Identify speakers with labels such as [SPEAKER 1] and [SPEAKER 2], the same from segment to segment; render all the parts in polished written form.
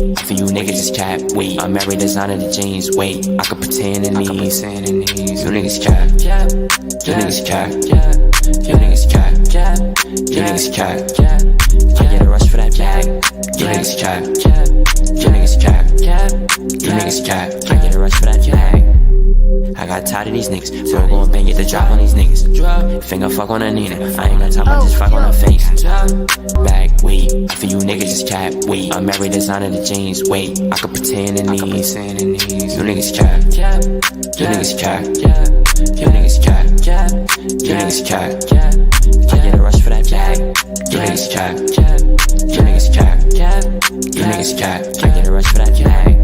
[SPEAKER 1] for you niggas just cap, wait. I'm every designer the jeans, wait. I could pretend in these, you niggas cap, you niggas cap, you niggas cap, you niggas cap. I get a rush for that bag, you niggas cap, you niggas cap, you niggas cap. I get a rush for that bag. I got tired of these niggas, bro, gon' bang, get the drop on these niggas. Finger fuck on a Nina, I ain't got time, I just fuck on her face. Bag, wait, for you niggas just cap, wait. I'm every designer the jeans, wait. I could pretend in these, you niggas cap, you niggas cap, you niggas cap, you niggas cap. I get a rush for that bag, you niggas cap, you niggas cap, you niggas cap. I get a rush for that bag.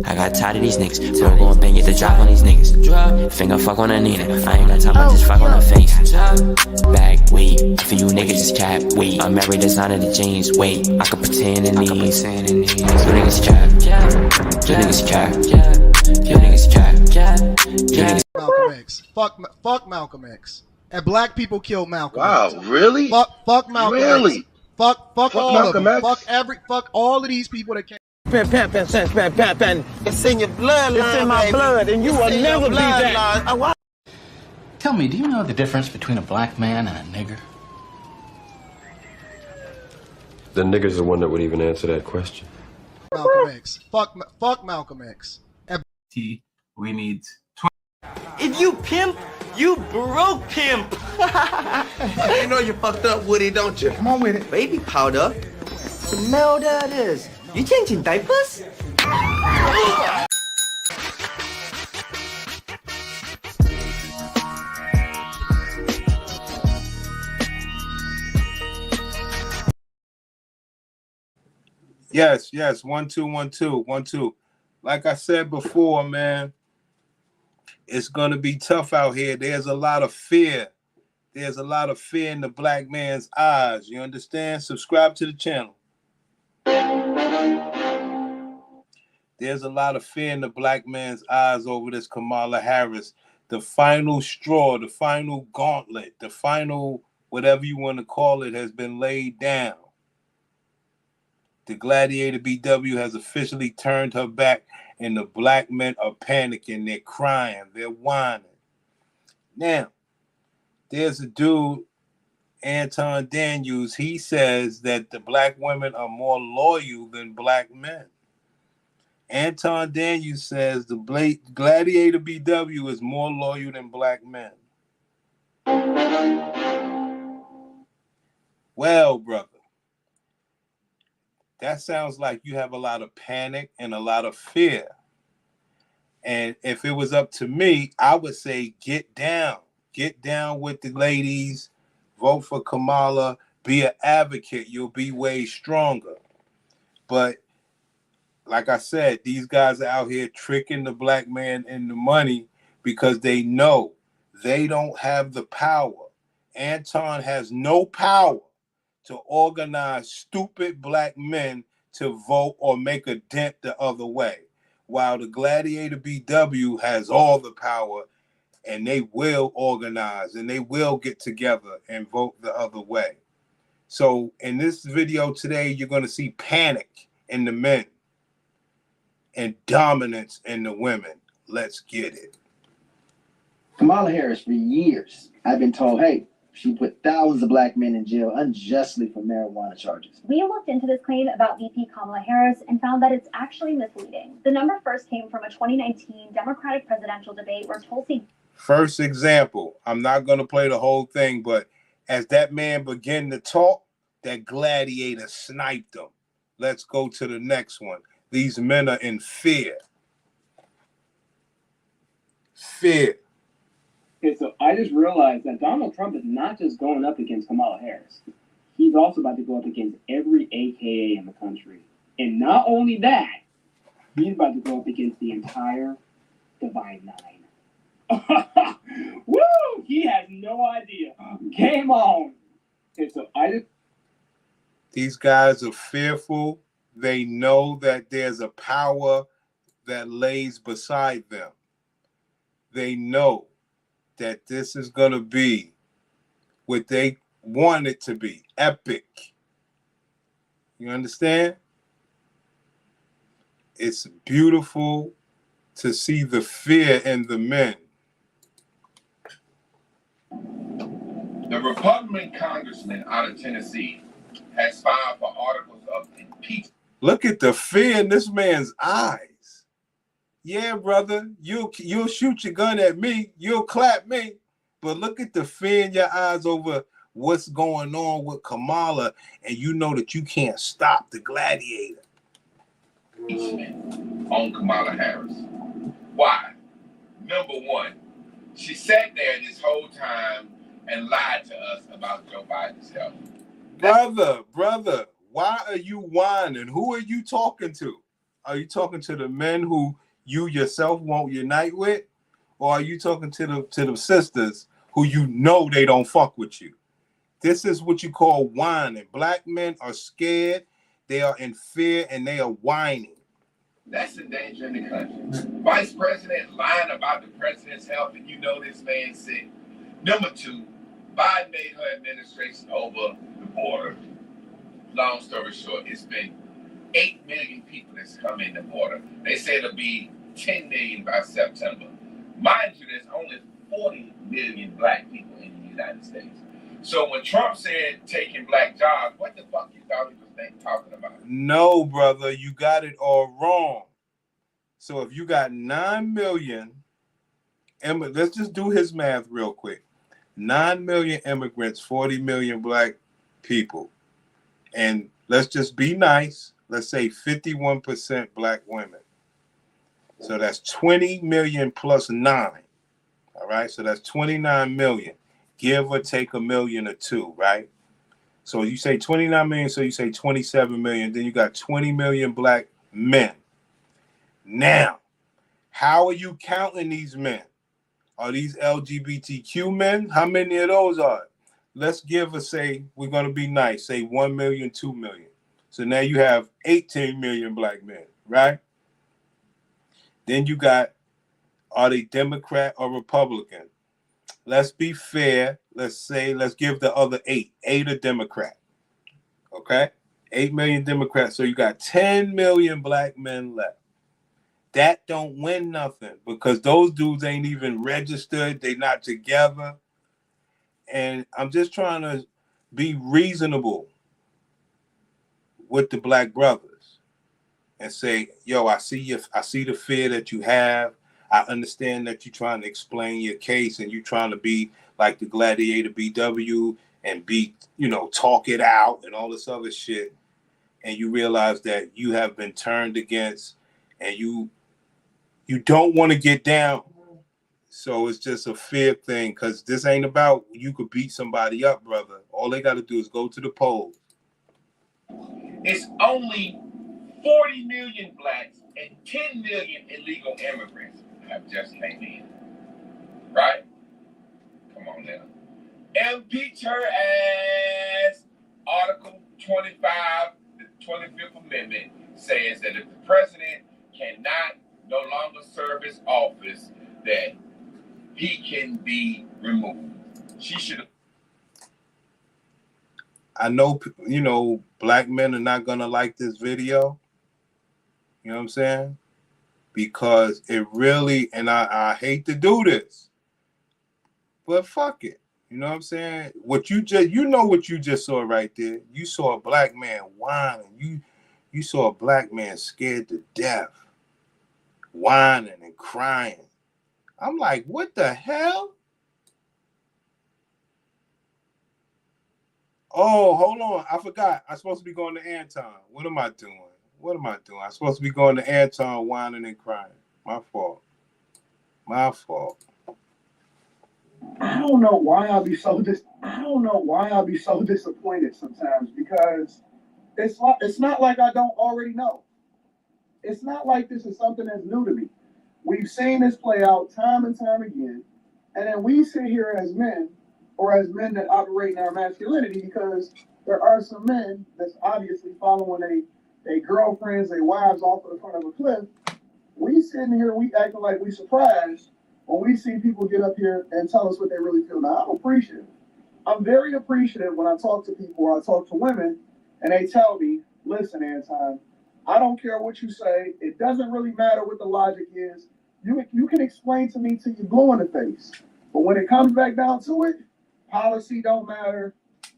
[SPEAKER 1] I got tired of these niggas, bro, gon' bang, get the drop on these niggas. Finger fuck on a Nina, I ain't got time, I just fuck on her face. Bag, wait, for you niggas just cap, wait. I'm every designer the jeans, wait. I could pretend in these, you niggas cap, you niggas cap, you niggas cap, you niggas.
[SPEAKER 2] Malcolm X. Fuck Malcolm X. And black people killed Malcolm X.
[SPEAKER 3] Wow, really?
[SPEAKER 2] Fuck Malcolm
[SPEAKER 3] really?
[SPEAKER 2] X. Fuck all
[SPEAKER 3] Malcolm
[SPEAKER 2] of them.
[SPEAKER 3] X?
[SPEAKER 2] Fuck all of these people that came.
[SPEAKER 4] It's in your bloodline.
[SPEAKER 5] It's in my blood, and you will never be that.
[SPEAKER 6] Tell me, do you know the difference between a black man and a nigger?
[SPEAKER 7] The nigger's the one that would even answer that question.
[SPEAKER 2] Malcolm X. Fuck Malcolm X.
[SPEAKER 8] We need
[SPEAKER 4] If you pimp, you broke pimp.
[SPEAKER 3] You know you fucked up, Woody, don't you?
[SPEAKER 4] Come on with it. Baby powder. Smell that is. You changing diapers?
[SPEAKER 9] Yes. 1 2 1 2 1 2. Like I said before, man, it's gonna be tough out here. There's a lot of fear. There's a lot of fear in the black man's eyes. You understand? Subscribe to the channel. There's a lot of fear in the black man's eyes over this Kamala Harris. The final straw, the final gauntlet, the final whatever you want to call it has been laid down. The Gladiator BW has officially turned her back, and the black men are panicking. They're crying. They're whining. Now, there's a dude, Anton Daniels. He says that the black women are more loyal than black men. Anton Daniels says the Gladiator BW is more loyal than black men. Well, brother, that sounds like you have a lot of panic and a lot of fear. And if it was up to me, I would say get down. Get down with the ladies. Vote for Kamala. Be an advocate. You'll be way stronger. But like I said, these guys are out here tricking the black man in the money because they know they don't have the power. Anton has no power to organize stupid black men to vote or make a dent the other way, while the Gladiator BW has all the power, and they will organize and they will get together and vote the other way. So in this video today, you're going to see panic in the men and dominance in the women. Let's get it.
[SPEAKER 10] Kamala Harris, for years, I've been told, hey, she put thousands of black men in jail unjustly for marijuana charges.
[SPEAKER 11] We looked into this claim about VP Kamala Harris and found that it's actually misleading. The number first came from a 2019 Democratic presidential debate where Tulsi...
[SPEAKER 9] First example, I'm not going to play the whole thing, but as that man began to talk, that gladiator sniped him. Let's go to the next one. These men are in fear. Fear.
[SPEAKER 12] Okay, so I just realized that Donald Trump is not just going up against Kamala Harris. He's also about to go up against every AKA in the country. And not only that, he's about to go up against the entire Divine Nine. Woo! He has no idea. Game on. Okay, so
[SPEAKER 9] These guys are fearful. They know that there's a power that lays beside them. They know that this is going to be what they want it to be, epic. You understand? It's beautiful to see the fear in the men.
[SPEAKER 13] The Republican congressman out of Tennessee has filed for articles of impeachment.
[SPEAKER 9] Look at the fear in this man's eyes. Yeah, brother, you'll shoot your gun at me, you'll clap me, but look at the fear in your eyes over what's going on with Kamala, and you know that you can't stop the gladiator.
[SPEAKER 13] Impeachment on Kamala Harris. Why? Number one, she sat there this whole time and lied to us about Joe Biden's health.
[SPEAKER 9] Brother, why are you whining? Who are you talking to? Are you talking to the men who you yourself won't unite with? Or are you talking to the sisters who you know they don't fuck with you? This is what you call whining. Black men are scared, they are in fear, and they are whining.
[SPEAKER 13] That's the danger in the country. Vice President lying about the president's health, and you know this man's sick. Number two, Biden made her administration over the border. Long story short, it's been 8 million people that's come in the border. They say it'll be 10 million by September. Mind you, there's only 40 million black people in the United States. So when Trump said taking black jobs, what the fuck you thought he was talking about?
[SPEAKER 9] No, brother, you got it all wrong. So if you got 9 million, let's just do his math real quick. 9 million immigrants, 40 million black people. And let's just be nice. Let's say 51% black women. So that's 20 million plus 9. All right. So that's 29 million. Give or take a million or two, right? So you say 29 million, so you say 27 million. Then you got 20 million black men. Now, how are you counting these men? Are these LGBTQ men? How many of those are it? Let's give a say, we're going to be nice, say 1 million, 2 million. So now you have 18 million black men, right? Then you got, are they Democrat or Republican? Let's be fair. Let's give the other 8 a Democrat. Okay? 8 million Democrats. So you got 10 million black men left. That don't win nothing because those dudes ain't even registered. They not together. And I'm just trying to be reasonable with the black brothers and say, yo, I see the fear that you have. I understand that you're trying to explain your case and you're trying to be like the gladiator BW and talk it out and all this other shit. And you realize that you have been turned against and you don't want to get down. So it's just a fear thing because this ain't about you could beat somebody up, brother. All they got to do is go to the polls.
[SPEAKER 13] It's only 40 million blacks and 10 million illegal immigrants have just came in. Right? Come on now. Impeach her ass. Article 25, the 25th Amendment says that if the president cannot no longer serve his office, that he can be removed. She should have.
[SPEAKER 9] I know, black men are not going to like this video. You know what I'm saying? Because it really, and I hate to do this, but fuck it. You know what I'm saying? What you just saw right there. You saw a black man whining. You saw a black man scared to death, whining and crying. I'm like, what the hell? Oh, hold on. I forgot. I'm supposed to be going to Anton. What am I doing? I'm supposed to be going to Anton whining and crying. My fault.
[SPEAKER 14] I don't know why I'll be so disappointed sometimes because it's not like I don't already know. It's not like this is something that's new to me. We've seen this play out time and time again, and then we sit here as men, or as men that operate in our masculinity, because there are some men that's obviously following their girlfriends, their wives off of the front of a cliff. We sitting here, we acting like we surprised when we see people get up here and tell us what they really feel. Now, I'm appreciative. I'm very appreciative when I talk to people or I talk to women, and they tell me, listen, Anton, I don't care what you say. It doesn't really matter what the logic is. You can explain to me till you're blue in the face. But when it comes back down to it, policy don't matter,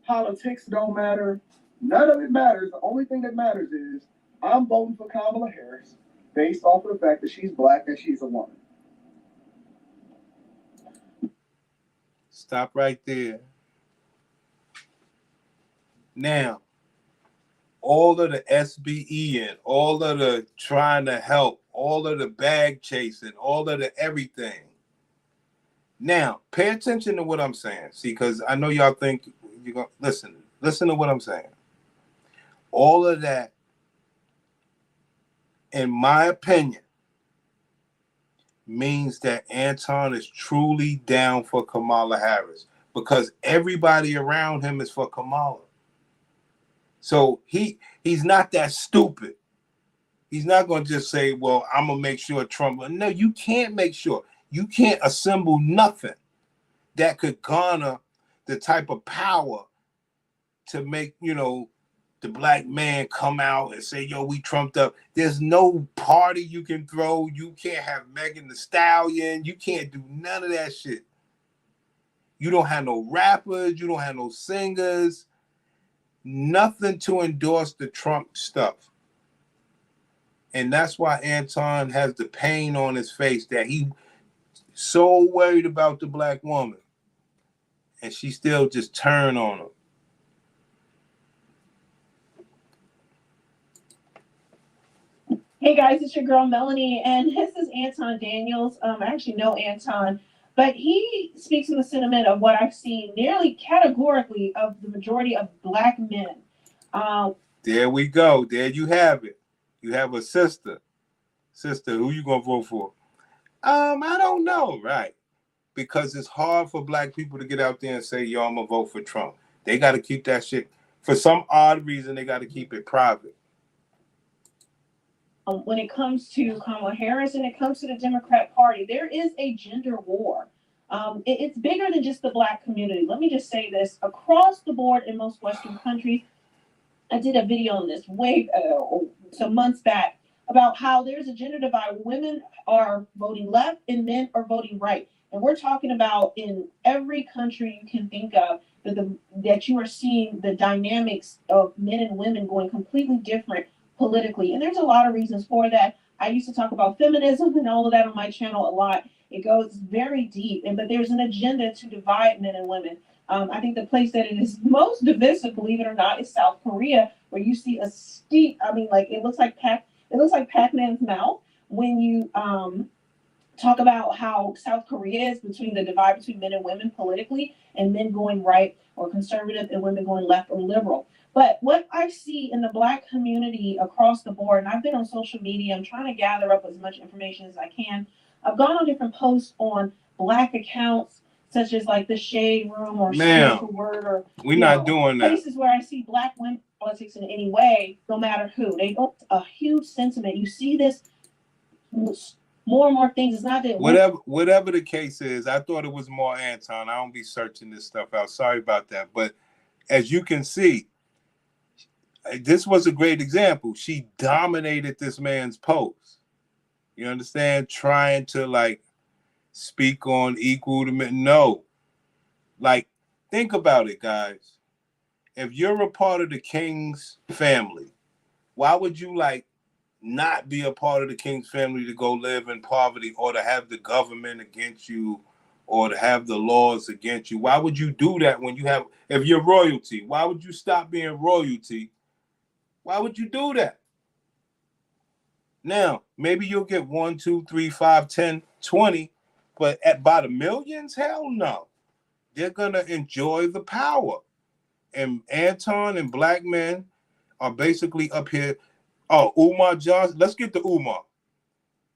[SPEAKER 14] politics don't matter, none of it matters. The only thing that matters is I'm voting for Kamala Harris based off of the fact that she's black and she's a woman.
[SPEAKER 9] Stop right there. Now, all of the SBE and all of the trying to help, all of the bag chasing, all of the everything. Now, pay attention to what I'm saying. See, because I know y'all think you're going to listen to what I'm saying. All of that, in my opinion, means that Anton is truly down for Kamala Harris because everybody around him is for Kamala. So he's not that stupid. He's not going to just say, well, I'm going to make sure Trump. No, you can't make sure. You can't assemble nothing that could garner the type of power to make, the black man come out and say, yo, we trumped up. There's no party you can throw. You can't have Megan Thee Stallion. You can't do none of that shit. You don't have no rappers. You don't have no singers. Nothing to endorse the Trump stuff. And that's why Anton has the pain on his face that he so worried about the black woman. And she still just turned on him.
[SPEAKER 15] Hey guys, it's your girl Melanie, and this is Anton Daniels. I actually know Anton, but he speaks to the sentiment of what I've seen nearly categorically of the majority of black men.
[SPEAKER 9] There we go. There you have it. You have a sister. Sister, who you gonna vote for? I don't know, right? Because it's hard for black people to get out there and say, yo, I'm gonna vote for Trump. They got to keep that shit. For some odd reason, they got to keep it private.
[SPEAKER 15] When it comes to Kamala Harris and it comes to the Democrat Party, there is a gender war. It's bigger than just the black community. Let me just say this. Across the board in most Western countries, I did a video on this some months back about how there's a gender divide. Women are voting left and men are voting right. And we're talking about in every country you can think of that you are seeing the dynamics of men and women going completely different politically. And there's a lot of reasons for that. I used to talk about feminism and all of that on my channel a lot. It goes very deep, but there's an agenda to divide men and women. I think the place that it is most divisive, believe it or not, is South Korea, where you see a steep, it looks like Pac-Man's mouth when you talk about how South Korea is between the divide between men and women politically, and men going right or conservative and women going left or liberal. But what I see in the black community across the board, and I've been on social media, I'm trying to gather up as much information as I can. I've gone on different posts on black accounts, such as like the Shade Room or Spiritual Word, or
[SPEAKER 9] we're not doing that.
[SPEAKER 15] Places where I see black women politics in any way, no matter who. They go a huge sentiment. You see this more and more things. It's not that
[SPEAKER 9] whatever the case is. I thought it was more Anton. I don't be searching this stuff out. Sorry about that. But as you can see, this was a great example. She dominated this man's post. You understand? Trying to speak on equal to men. No. Think about it, guys. If you're a part of the King's family, why would you not be a part of the King's family to go live in poverty or to have the government against you or to have the laws against you? Why would you do that if you're royalty? Why would you stop being royalty? Why would you do that? Now, maybe you'll get 1, 2, 3, 5, 10, 20, but by the millions? Hell no. They're going to enjoy the power. And Anton and black men are basically up here. Oh, Umar Johnson. Let's get to Umar.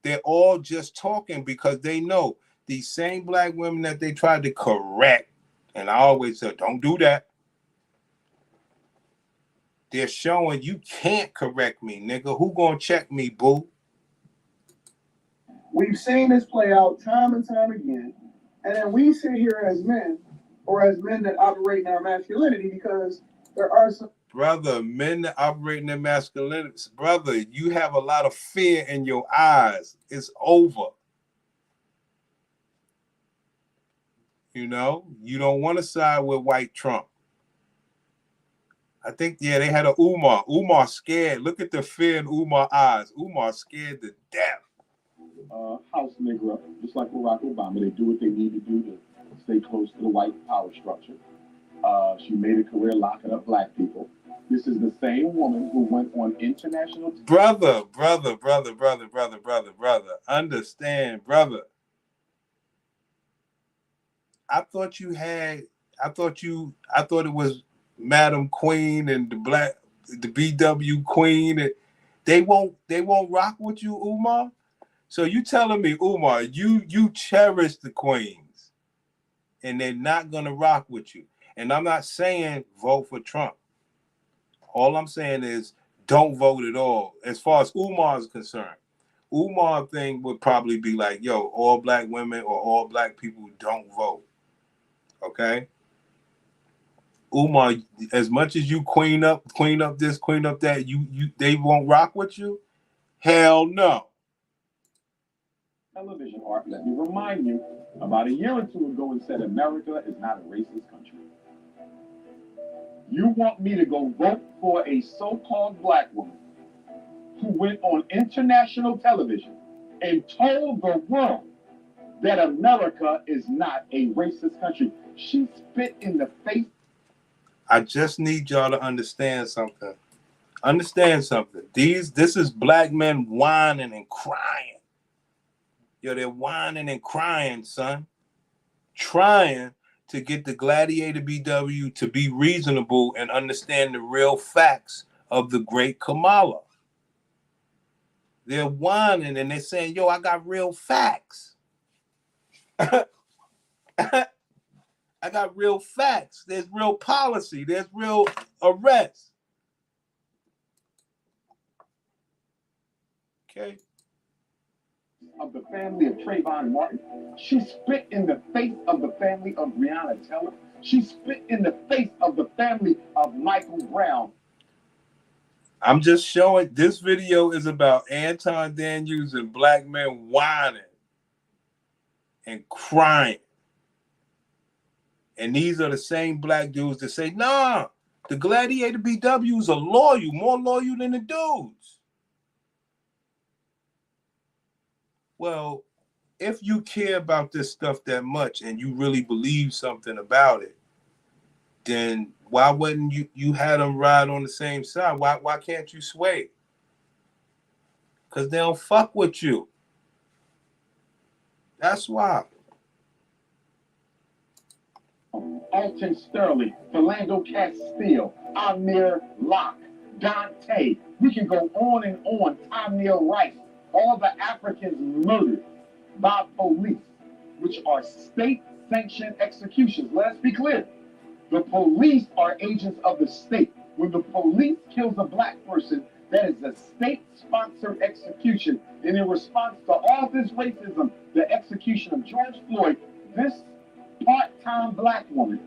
[SPEAKER 9] They're all just talking because they know these same black women that they tried to correct. And I always say, don't do that. They're showing you can't correct me, nigga. Who gonna check me, boo?
[SPEAKER 14] We've seen this play out time and time again. And then we sit here as men, or as men that operate in our masculinity, because there are some
[SPEAKER 9] Brother, men that operate in their masculinity, brother, you have a lot of fear in your eyes. It's over. You know, you don't want to side with white Trump. I think, yeah, they had a Umar. Umar scared. Look at the fear in Umar's eyes. Umar scared to death.
[SPEAKER 14] House nigger, just like Barack Obama. They do what they need to do to stay close to the white power structure. She made a career locking up black people. This is the same woman who went on international...
[SPEAKER 9] Brother. Understand, brother. I thought it was Madam Queen and the BW Queen. And they won't rock with you, Umar. So you telling me, Umar, you cherish the queens, and they're not gonna rock with you. And I'm not saying vote for Trump. All I'm saying is don't vote at all. As far as Umar is concerned, Umar thing would probably be like, yo, all black women or all black people don't vote. Okay? Umar, as much as you queen up this, queen up that, they won't rock with you? Hell no.
[SPEAKER 14] Television art, let me remind you, about a year or two ago, it said America is not a racist country. You want me to go vote for a so-called black woman who went on international television and told the world that America is not a racist country? She spit in the face.
[SPEAKER 9] I just need y'all to understand something. This is black men whining and crying. Yo, they're whining and crying, son. Trying to get the Gladiator BW to be reasonable and understand the real facts of the great Kamala. They're whining and they're saying, yo, I got real facts. I got real facts. There's real policy. There's real arrests. Okay.
[SPEAKER 14] Of the family of Trayvon Martin. She spit in the face of the family of Breonna Taylor. She spit in the face of the family of Michael Brown.
[SPEAKER 9] I'm just showing, this video is about Anton Daniels and black men whining and crying. And these are the same black dudes that say, nah, the Gladiator BWs are loyal, more loyal than the dudes. Well, if you care about this stuff that much and you really believe something about it, then why wouldn't you had them ride on the same side? Why can't you sway? Because they don't fuck with you. That's why.
[SPEAKER 14] Alton Sterling, Philando Castile, Amir Locke, Dante. We can go on and on. Tamir Rice. All the Africans murdered by police, which are state-sanctioned executions. Let's be clear. The police are agents of the state. When the police kills a black person, that is a state-sponsored execution. And in response to all this racism, the execution of George Floyd, this part-time black woman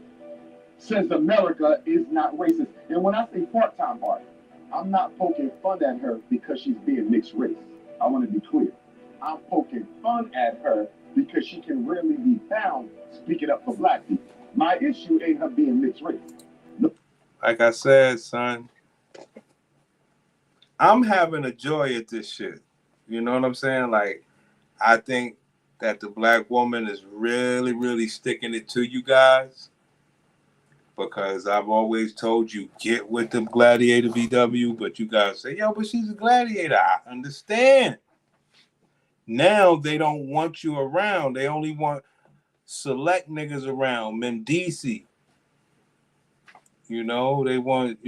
[SPEAKER 14] says America is not racist. And when I say part-time part, I'm not poking fun at her because she's being mixed race. I want to be clear. I'm poking fun at her because she can rarely be found speaking up for black people. My issue ain't her being mixed race.
[SPEAKER 9] Like I said, son, I'm having a joy at this shit. You know what I'm saying? Like, I think that the black woman is really, really sticking it to you guys, because I've always told you, get with the Gladiator BW, but you guys say, yo, but she's a gladiator. I understand. Now they don't want you around. They only want select niggas around. Mendici. You know, they want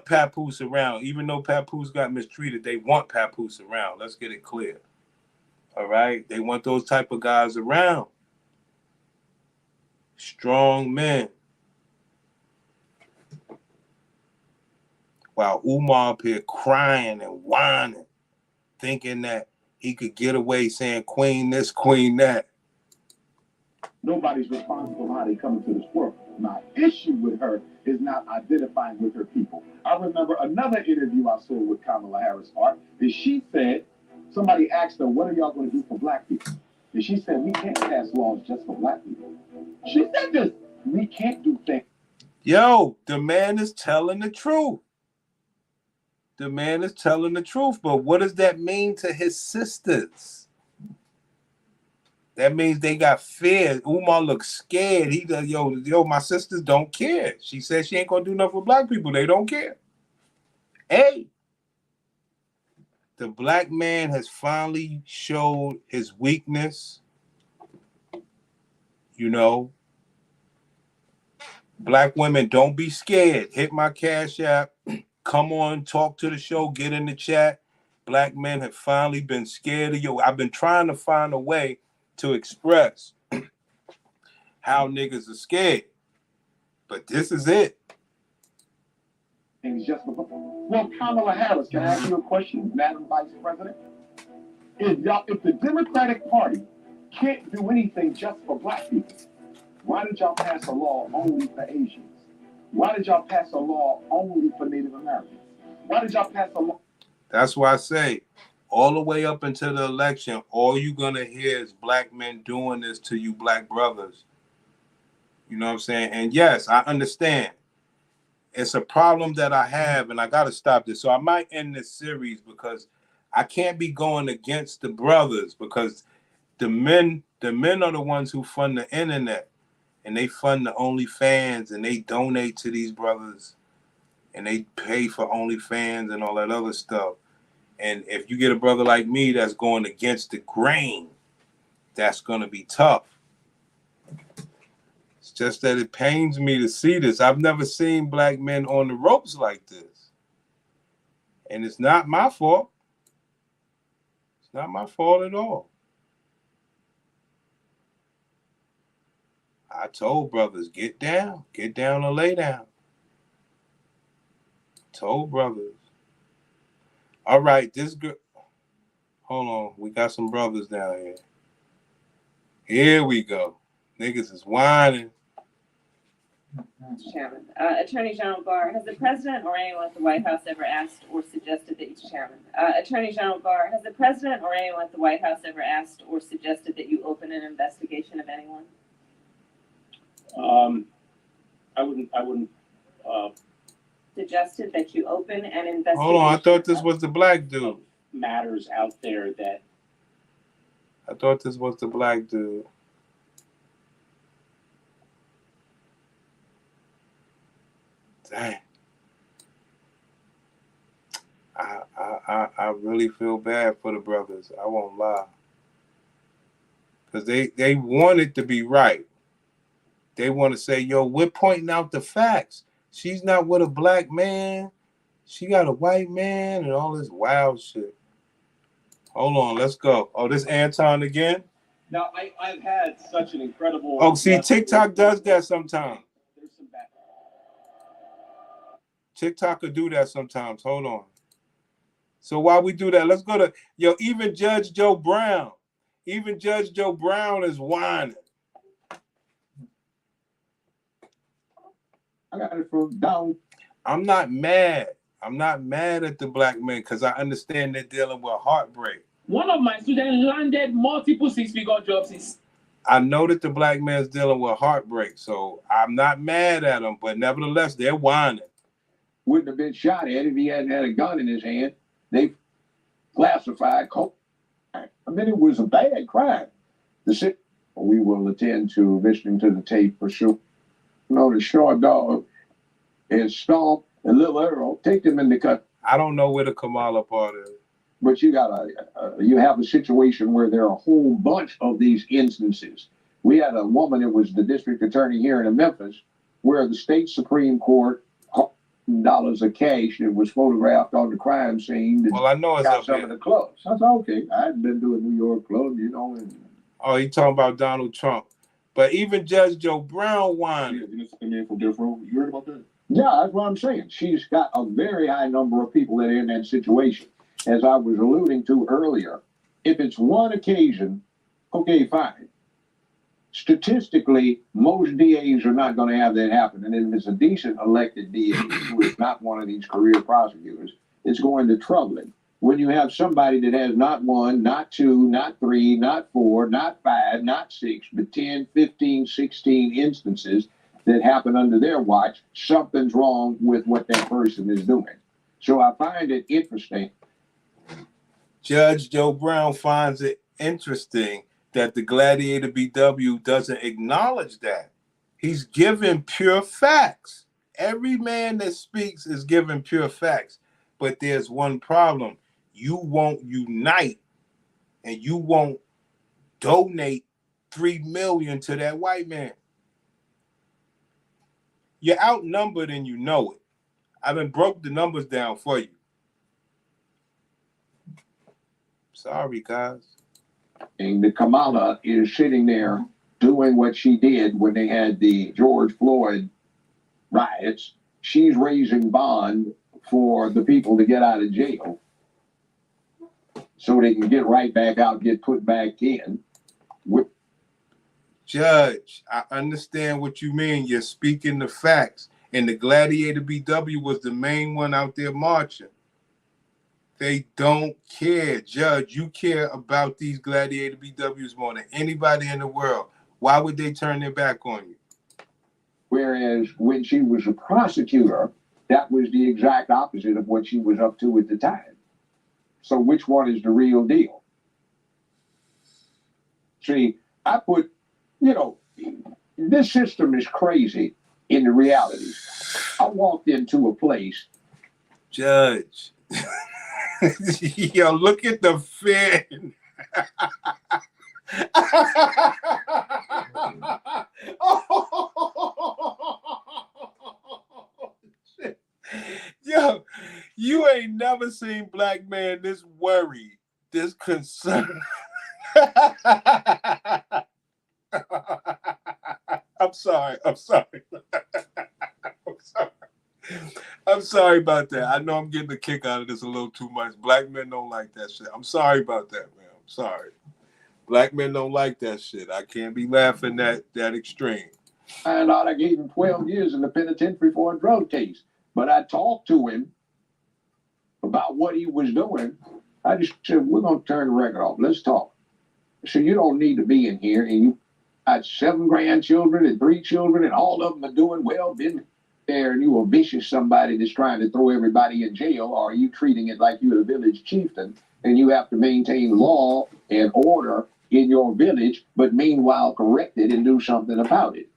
[SPEAKER 9] Papoose around. Even though Papoose got mistreated, they want Papoose around. Let's get it clear. All right? They want those type of guys around. Strong men. While Umar up here crying and whining, thinking that he could get away saying queen this, queen that.
[SPEAKER 14] Nobody's responsible for how they come into this world. My issue with her is not identifying with her people. I remember another interview I saw with Kamala Harris, Art, and she said, somebody asked her, what are y'all going to do for black people? And she said, we can't pass laws just for black people. She said this, we can't do things.
[SPEAKER 9] Yo, the man is telling the truth. The man is telling the truth, but what does that mean to his sisters? That means they got fear. Umar looks scared. He does, yo, my sisters don't care. She said she ain't gonna do nothing for black people. They don't care. Hey, the black man has finally showed his weakness. You know, black women, don't be scared. Hit my Cash App. Come on, talk to the show. Get in the chat. Black men have finally been scared of you. I've been trying to find a way to express how niggas are scared. But this is it.
[SPEAKER 14] Well, Kamala Harris, can I ask you a question, Madam Vice President? If the Democratic Party can't do anything just for black people, why did y'all pass a law only for Asians? Why did y'all pass a law only for Native Americans? Why did y'all pass a law?
[SPEAKER 9] That's why I say, all the way up until the election, all you're going to hear is black men doing this to you black brothers. You know what I'm saying? And yes, I understand. It's a problem that I have, and I got to stop this. So I might end this series because I can't be going against the brothers, because the men are the ones who fund the internet, and they fund the OnlyFans, and they donate to these brothers, and they pay for OnlyFans and all that other stuff. And if you get a brother like me that's going against the grain, that's going to be tough. It's just that it pains me to see this. I've never seen black men on the ropes like this. And it's not my fault. It's not my fault at all. I told brothers, get down and lay down. Told brothers. All right, this girl. Hold on, we got some brothers down here. Here we go. Niggas is whining.
[SPEAKER 16] Mr. Chairman, Attorney General Barr, has the president or anyone at the White House ever asked or suggested that Attorney General Barr, has the president or anyone at the White House ever asked or suggested that you open an investigation of anyone?
[SPEAKER 12] I wouldn't.
[SPEAKER 16] Suggested that you open an investigation.
[SPEAKER 9] Hold on, I thought this was the black dude.
[SPEAKER 12] Matters out there that.
[SPEAKER 9] I thought this was the black dude. Dang. I really feel bad for the brothers. I won't lie. Because they want it to be right. They want to say, yo, we're pointing out the facts. She's not with a black man. She got a white man and all this wild shit. Hold on, let's go. Oh, this Anton again?
[SPEAKER 12] Now, I've had such an incredible...
[SPEAKER 9] Oh, see, TikTok does that sometimes. TikTok could do that sometimes. Hold on. So while we do that, let's go to, yo, even Judge Joe Brown. Even Judge Joe Brown is whining.
[SPEAKER 14] I got it from down.
[SPEAKER 9] I'm not mad. I'm not mad at the black men because I understand they're dealing with heartbreak.
[SPEAKER 12] One of my students landed multiple six-figure jobs.
[SPEAKER 9] I know that the black man's dealing with heartbreak, so I'm not mad at them, but nevertheless, they're whining.
[SPEAKER 14] Wouldn't have been shot at if he hadn't had a gun in his hand. They classified coke. I mean, it was a bad crime. We will attend to listening to the tape for sure. You know, the short dog is Stomp and Little Earl. Take them in the cut.
[SPEAKER 9] I don't know where the Kamala part is.
[SPEAKER 14] But you you have a situation where there are a whole bunch of these instances. We had a woman that was the district attorney here in Memphis, where the state Supreme Court $100 of cash that was photographed on the crime scene.
[SPEAKER 9] Well, I know it's up
[SPEAKER 14] some
[SPEAKER 9] here.
[SPEAKER 14] of the clubs. I said, okay, I've been to a New York club, you know.
[SPEAKER 9] Oh, you talking about Donald Trump. But even Judge Joe Brown whining.
[SPEAKER 14] You heard about that? Yeah, that's what I'm saying. She's got a very high number of people that are in that situation. As I was alluding to earlier, if it's one occasion, okay, fine.
[SPEAKER 17] Statistically, most DAs are not going to have that happen. And if it's a decent elected DA who is not one of these career prosecutors, it's going to trouble him. When you have somebody that has not one, not two, not three, not four, not five, not six, but 10, 15, 16 instances that happen under their watch, something's wrong with what that person is doing. So I find it interesting.
[SPEAKER 9] Judge Joe Brown finds it interesting that the Gladiator BW doesn't acknowledge that. He's giving pure facts. Every man that speaks is giving pure facts. But there's one problem. You won't unite and you won't donate $3 million to that white man. You're outnumbered and you know it. I've been broke the numbers down for you. Sorry, guys.
[SPEAKER 17] And the Kamala is sitting there doing what she did when they had the George Floyd riots. She's raising bond for the people to get out of jail so they can get right back out, get put back in.
[SPEAKER 9] Judge, I understand what you mean. You're speaking the facts. And the Gladiator BW was the main one out there marching. They don't care, Judge. You care about these Gladiator BWs more than anybody in the world. Why would they turn their back on you?
[SPEAKER 17] Whereas when she was a prosecutor, that was the exact opposite of what she was up to at the time. So which one is the real deal? See, I put, this system is crazy in the reality. I walked into a place.
[SPEAKER 9] Judge. Yo, look at the fin. Shit. Yo, you ain't never seen black man this worried, this concerned. I'm sorry. I'm sorry. I'm sorry about that. I know I'm getting a kick out of this a little too much. Black men don't like that shit. I'm sorry about that, man. I'm sorry. Black men don't like that shit. I can't be laughing that extreme.
[SPEAKER 17] And I gave him 12 years in the penitentiary for a drug case. But I talked to him about what he was doing. I just said, we're going to turn the record off. Let's talk. So you don't need to be in here. And you had 7 grandchildren and 3 children, and all of them are doing well. Been there, and you a vicious somebody that's trying to throw everybody in jail, or are you treating it like you're a village chieftain and you have to maintain law and order in your village, but meanwhile correct it and do something about it?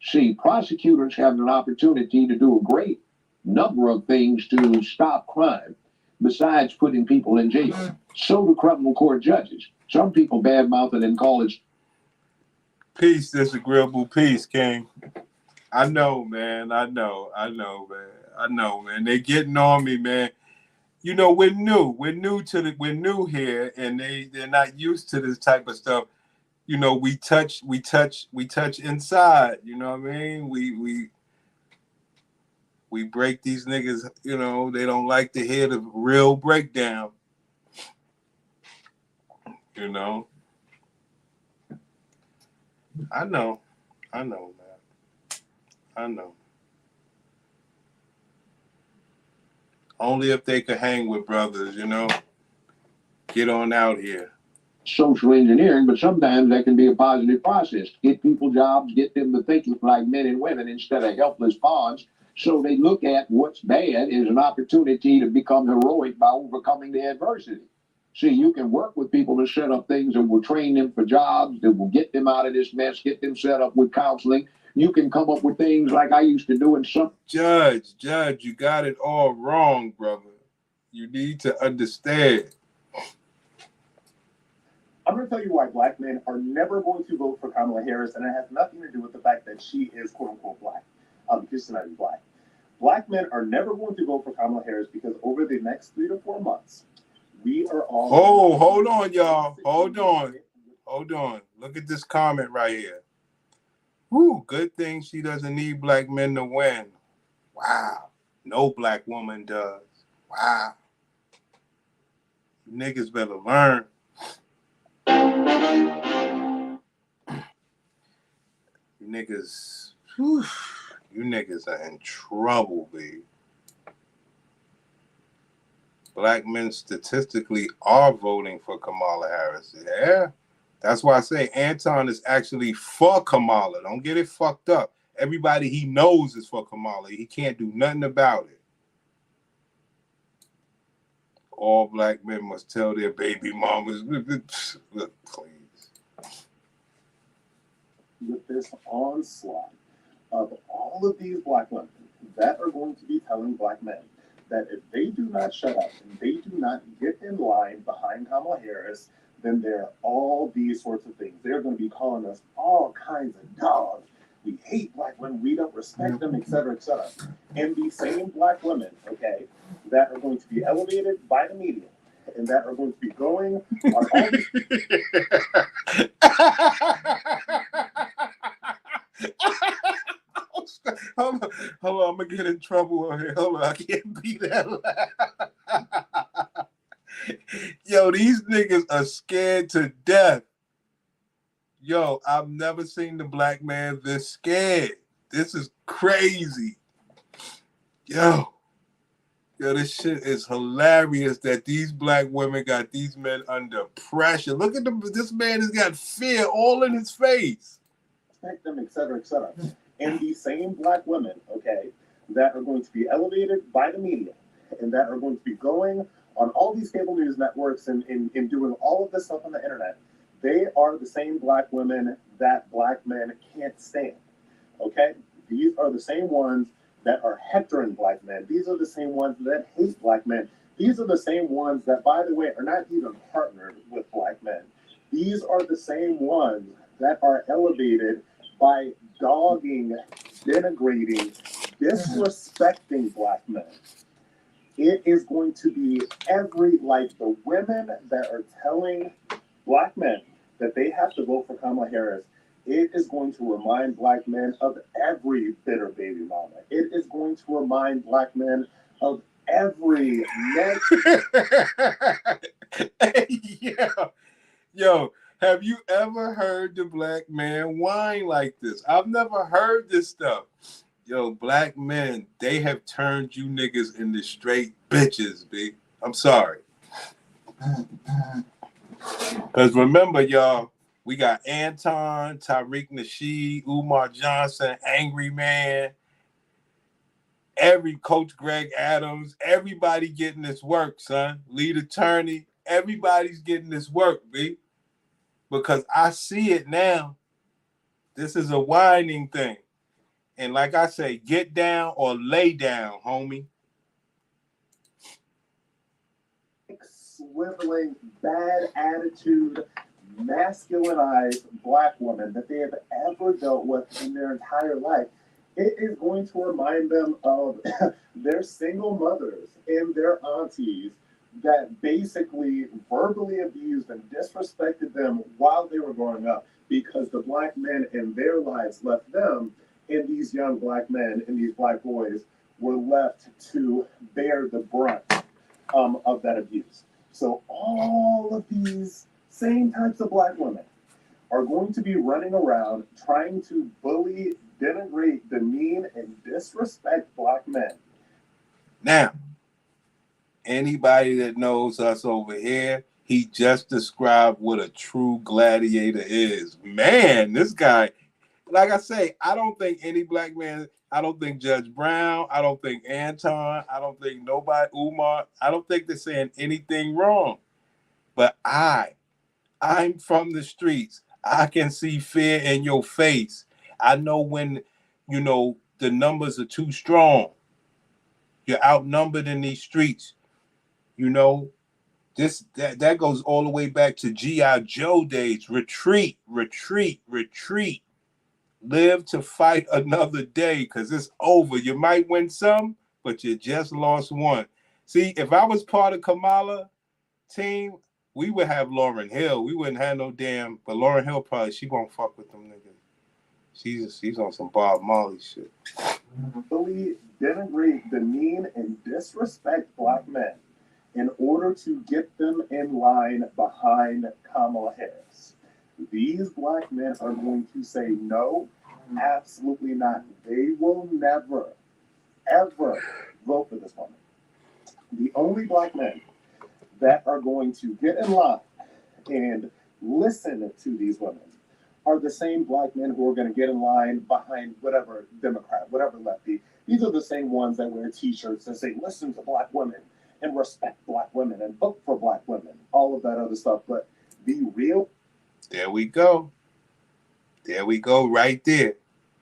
[SPEAKER 17] See, prosecutors have an opportunity to do a great number of things to stop crime besides putting people in jail. So do criminal court judges. Some people badmouth it and call it
[SPEAKER 9] peace, disagreeable peace, King. I know, man. I know, man. They getting on me, man. We're new. We're new here, and they're not used to this type of stuff. We touch inside. You know what I mean? We break these niggas. They don't like to hear the real breakdown. I know, man. I know. Only if they could hang with brothers, Get on out here.
[SPEAKER 17] Social engineering, but sometimes that can be a positive process. Get people jobs, get them to thinking like men and women instead of helpless pawns. So they look at what's bad as an opportunity to become heroic by overcoming the adversity. See, you can work with people to set up things that will train them for jobs, that will get them out of this mess, get them set up with counseling. You can come up with things like I used to do in some.
[SPEAKER 9] Judge, you got it all wrong, brother. You need to understand.
[SPEAKER 18] I'm going to tell you why black men are never going to vote for Kamala Harris, and it has nothing to do with the fact that she is quote-unquote black. She's not even black. Black men are never going to vote for Kamala Harris because over the next 3 to 4 months, we are all...
[SPEAKER 9] Oh, hold on, y'all. Hold on. Look at this comment right here. Whew, good thing she doesn't need black men to win. Wow. No black woman does. Wow. You niggas better learn. You niggas, whew, you niggas are in trouble, baby. Black men statistically are voting for Kamala Harris. Yeah. That's why I say Anton is actually for Kamala. Don't get it fucked up. Everybody he knows is for Kamala. He can't do nothing about it. All black men must tell their baby mamas. Look, please.
[SPEAKER 18] With this onslaught of all of these black women that are going to be telling black men that if they do not shut up and they do not get in line behind Kamala Harris, then there are all these sorts of things. They're going to be calling us all kinds of dogs. We hate black women. We don't respect them, et cetera, et cetera. And these same black women, okay, that are going to be elevated by the media and that are going to be going on all these...
[SPEAKER 9] Hold on, I'm gonna get in trouble over here. Hold on, I can't be that loud. Yo, these niggas are scared to death. Yo, I've never seen the black man this scared. This is crazy. Yo, this shit is hilarious that these black women got these men under pressure. Look at them. This man has got fear all in his face.
[SPEAKER 18] Respect them, et cetera, et cetera. And these same black women, okay, that are going to be elevated by the media and that are going to be going on all these cable news networks and doing all of this stuff on the internet, they are the same black women that black men can't stand, okay? These are the same ones that are hectoring black men. These are the same ones that hate black men. These are the same ones that, by the way, are not even partnered with black men. These are the same ones that are elevated by dogging, denigrating, disrespecting black men. It is going to be the women that are telling black men that they have to vote for Kamala Harris. It is going to remind black men of every bitter baby mama. It is going to remind black men of every next.
[SPEAKER 9] Yeah. Yo, have you ever heard the black man whine like this? I've never heard this stuff. Yo, black men, they have turned you niggas into straight bitches, B. I'm sorry. Because remember, y'all, we got Anton, Tariq Nasheed, Umar Johnson, Angry Man, every Coach Greg Adams, everybody getting this work, son. Lead attorney, everybody's getting this work, B. Because I see it now. This is a whining thing. And like I say, get down or lay down, homie.
[SPEAKER 18] Swiveling, bad attitude, masculinized black woman that they have ever dealt with in their entire life. It is going to remind them of their single mothers and their aunties that basically verbally abused and disrespected them while they were growing up because the black men in their lives left them, and these young black men and these black boys were left to bear the brunt of that abuse. So all of these same types of black women are going to be running around trying to bully, denigrate, demean, and disrespect black men.
[SPEAKER 9] Now, anybody that knows us over here, he just described what a true gladiator is. Man, this guy, like I say, I don't think any black man, I don't think Judge Brown, I don't think Anton, I don't think nobody, Umar, I don't think they're saying anything wrong. But I'm from the streets. I can see fear in your face. I know when, the numbers are too strong. You're outnumbered in these streets. That goes all the way back to G.I. Joe days. Retreat, retreat, retreat. Live to fight another day because it's over. You might win some, but you just lost one. See, if I was part of Kamala team, we would have Lauryn Hill. We wouldn't have no damn, but Lauryn Hill probably, she won't fuck with them niggas. She's on some Bob Marley shit.
[SPEAKER 18] Bully, denigrate, demean, and disrespect black men in order to get them in line behind Kamala Harris. These black men are going to say no Absolutely not. They will never, ever vote for this woman. The only black men that are going to get in line and listen to these women are the same black men who are going to get in line behind whatever Democrat, whatever lefty. These are the same ones that wear T-shirts and say, listen to black women and respect black women and vote for black women, all of that other stuff. But be real.
[SPEAKER 9] There we go. There we go right there.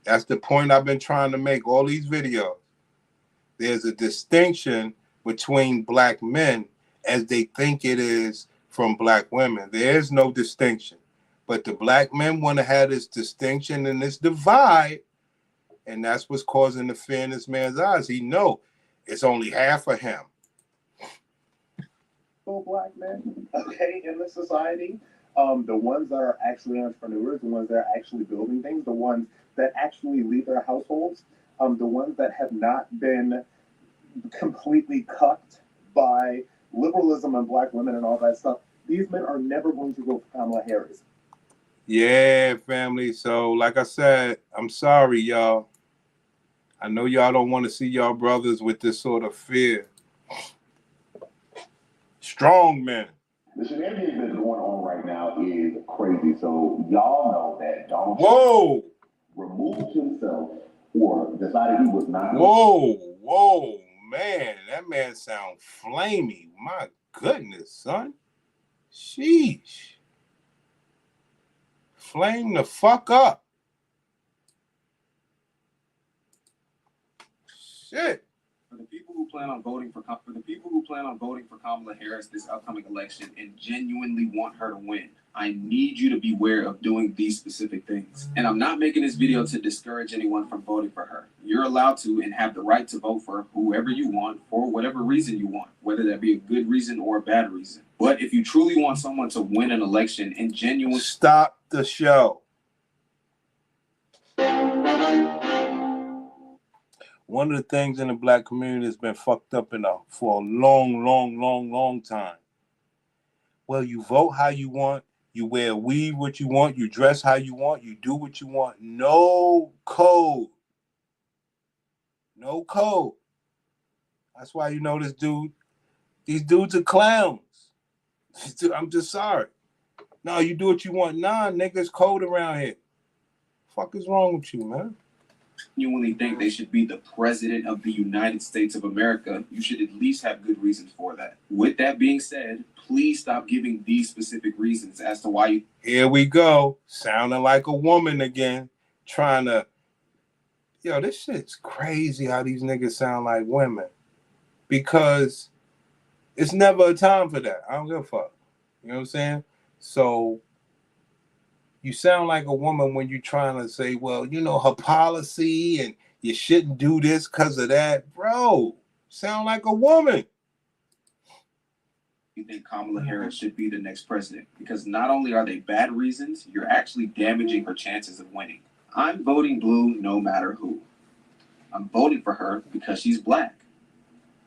[SPEAKER 9] That's the point I've been trying to make all these videos. There's a distinction between black men as they think it is from black women. There is no distinction. But the black men want to have this distinction and this divide, and that's what's causing the fear in this man's eyes. He know it's only half of him.
[SPEAKER 18] Black men, okay, in this society, the ones that are actually entrepreneurs, the ones that are actually building things, the ones that actually lead their households, the ones that have not been completely cut by liberalism and black women and all that stuff, these men are never going to go for Kamala Harris.
[SPEAKER 9] Yeah, family. So, like I said, I'm sorry, y'all. I know y'all don't want to see y'all brothers with this sort of fear. Strong men.
[SPEAKER 19] The shenanigans that's going on right now is crazy. So y'all know that Donald
[SPEAKER 9] Trump
[SPEAKER 19] removed himself or decided he was not.
[SPEAKER 9] Whoa, man. That man sound flamey. My goodness, son. Sheesh. Flame the fuck up. Shit.
[SPEAKER 20] For the people who plan on voting for Kamala Harris this upcoming election and genuinely want her to win, I need you to beware of doing these specific things. And I'm not making this video to discourage anyone from voting for her. You're allowed to and have the right to vote for whoever you want for whatever reason you want, whether that be a good reason or a bad reason. But if you truly want someone to win an election and genuinely...
[SPEAKER 9] Stop the show. One of the things in the black community that's been fucked up for a long time. Well, you vote how you want, you wear weave what you want, you dress how you want, you do what you want. No code. No code. That's why you know this dude. These dudes are clowns. I'm just sorry. No, you do what you want. Nah, niggas code around here. Fuck is wrong with you, man?
[SPEAKER 20] Genuinely think they should be the president of the United States of America, you should at least have good reasons for that. With that being said, please stop giving these specific reasons as to why you...
[SPEAKER 9] Here we go. Sounding like a woman again. Trying to... Yo, this shit's crazy how these niggas sound like women. Because it's never a time for that. I don't give a fuck. You know what I'm saying? So... You sound like a woman when you're trying to say, well, you know, her policy and you shouldn't do this because of that. Bro, sound like a woman.
[SPEAKER 20] You think Kamala Harris should be the next president? Because not only are they bad reasons, you're actually damaging her chances of winning. I'm voting blue no matter who. I'm voting for her because she's black.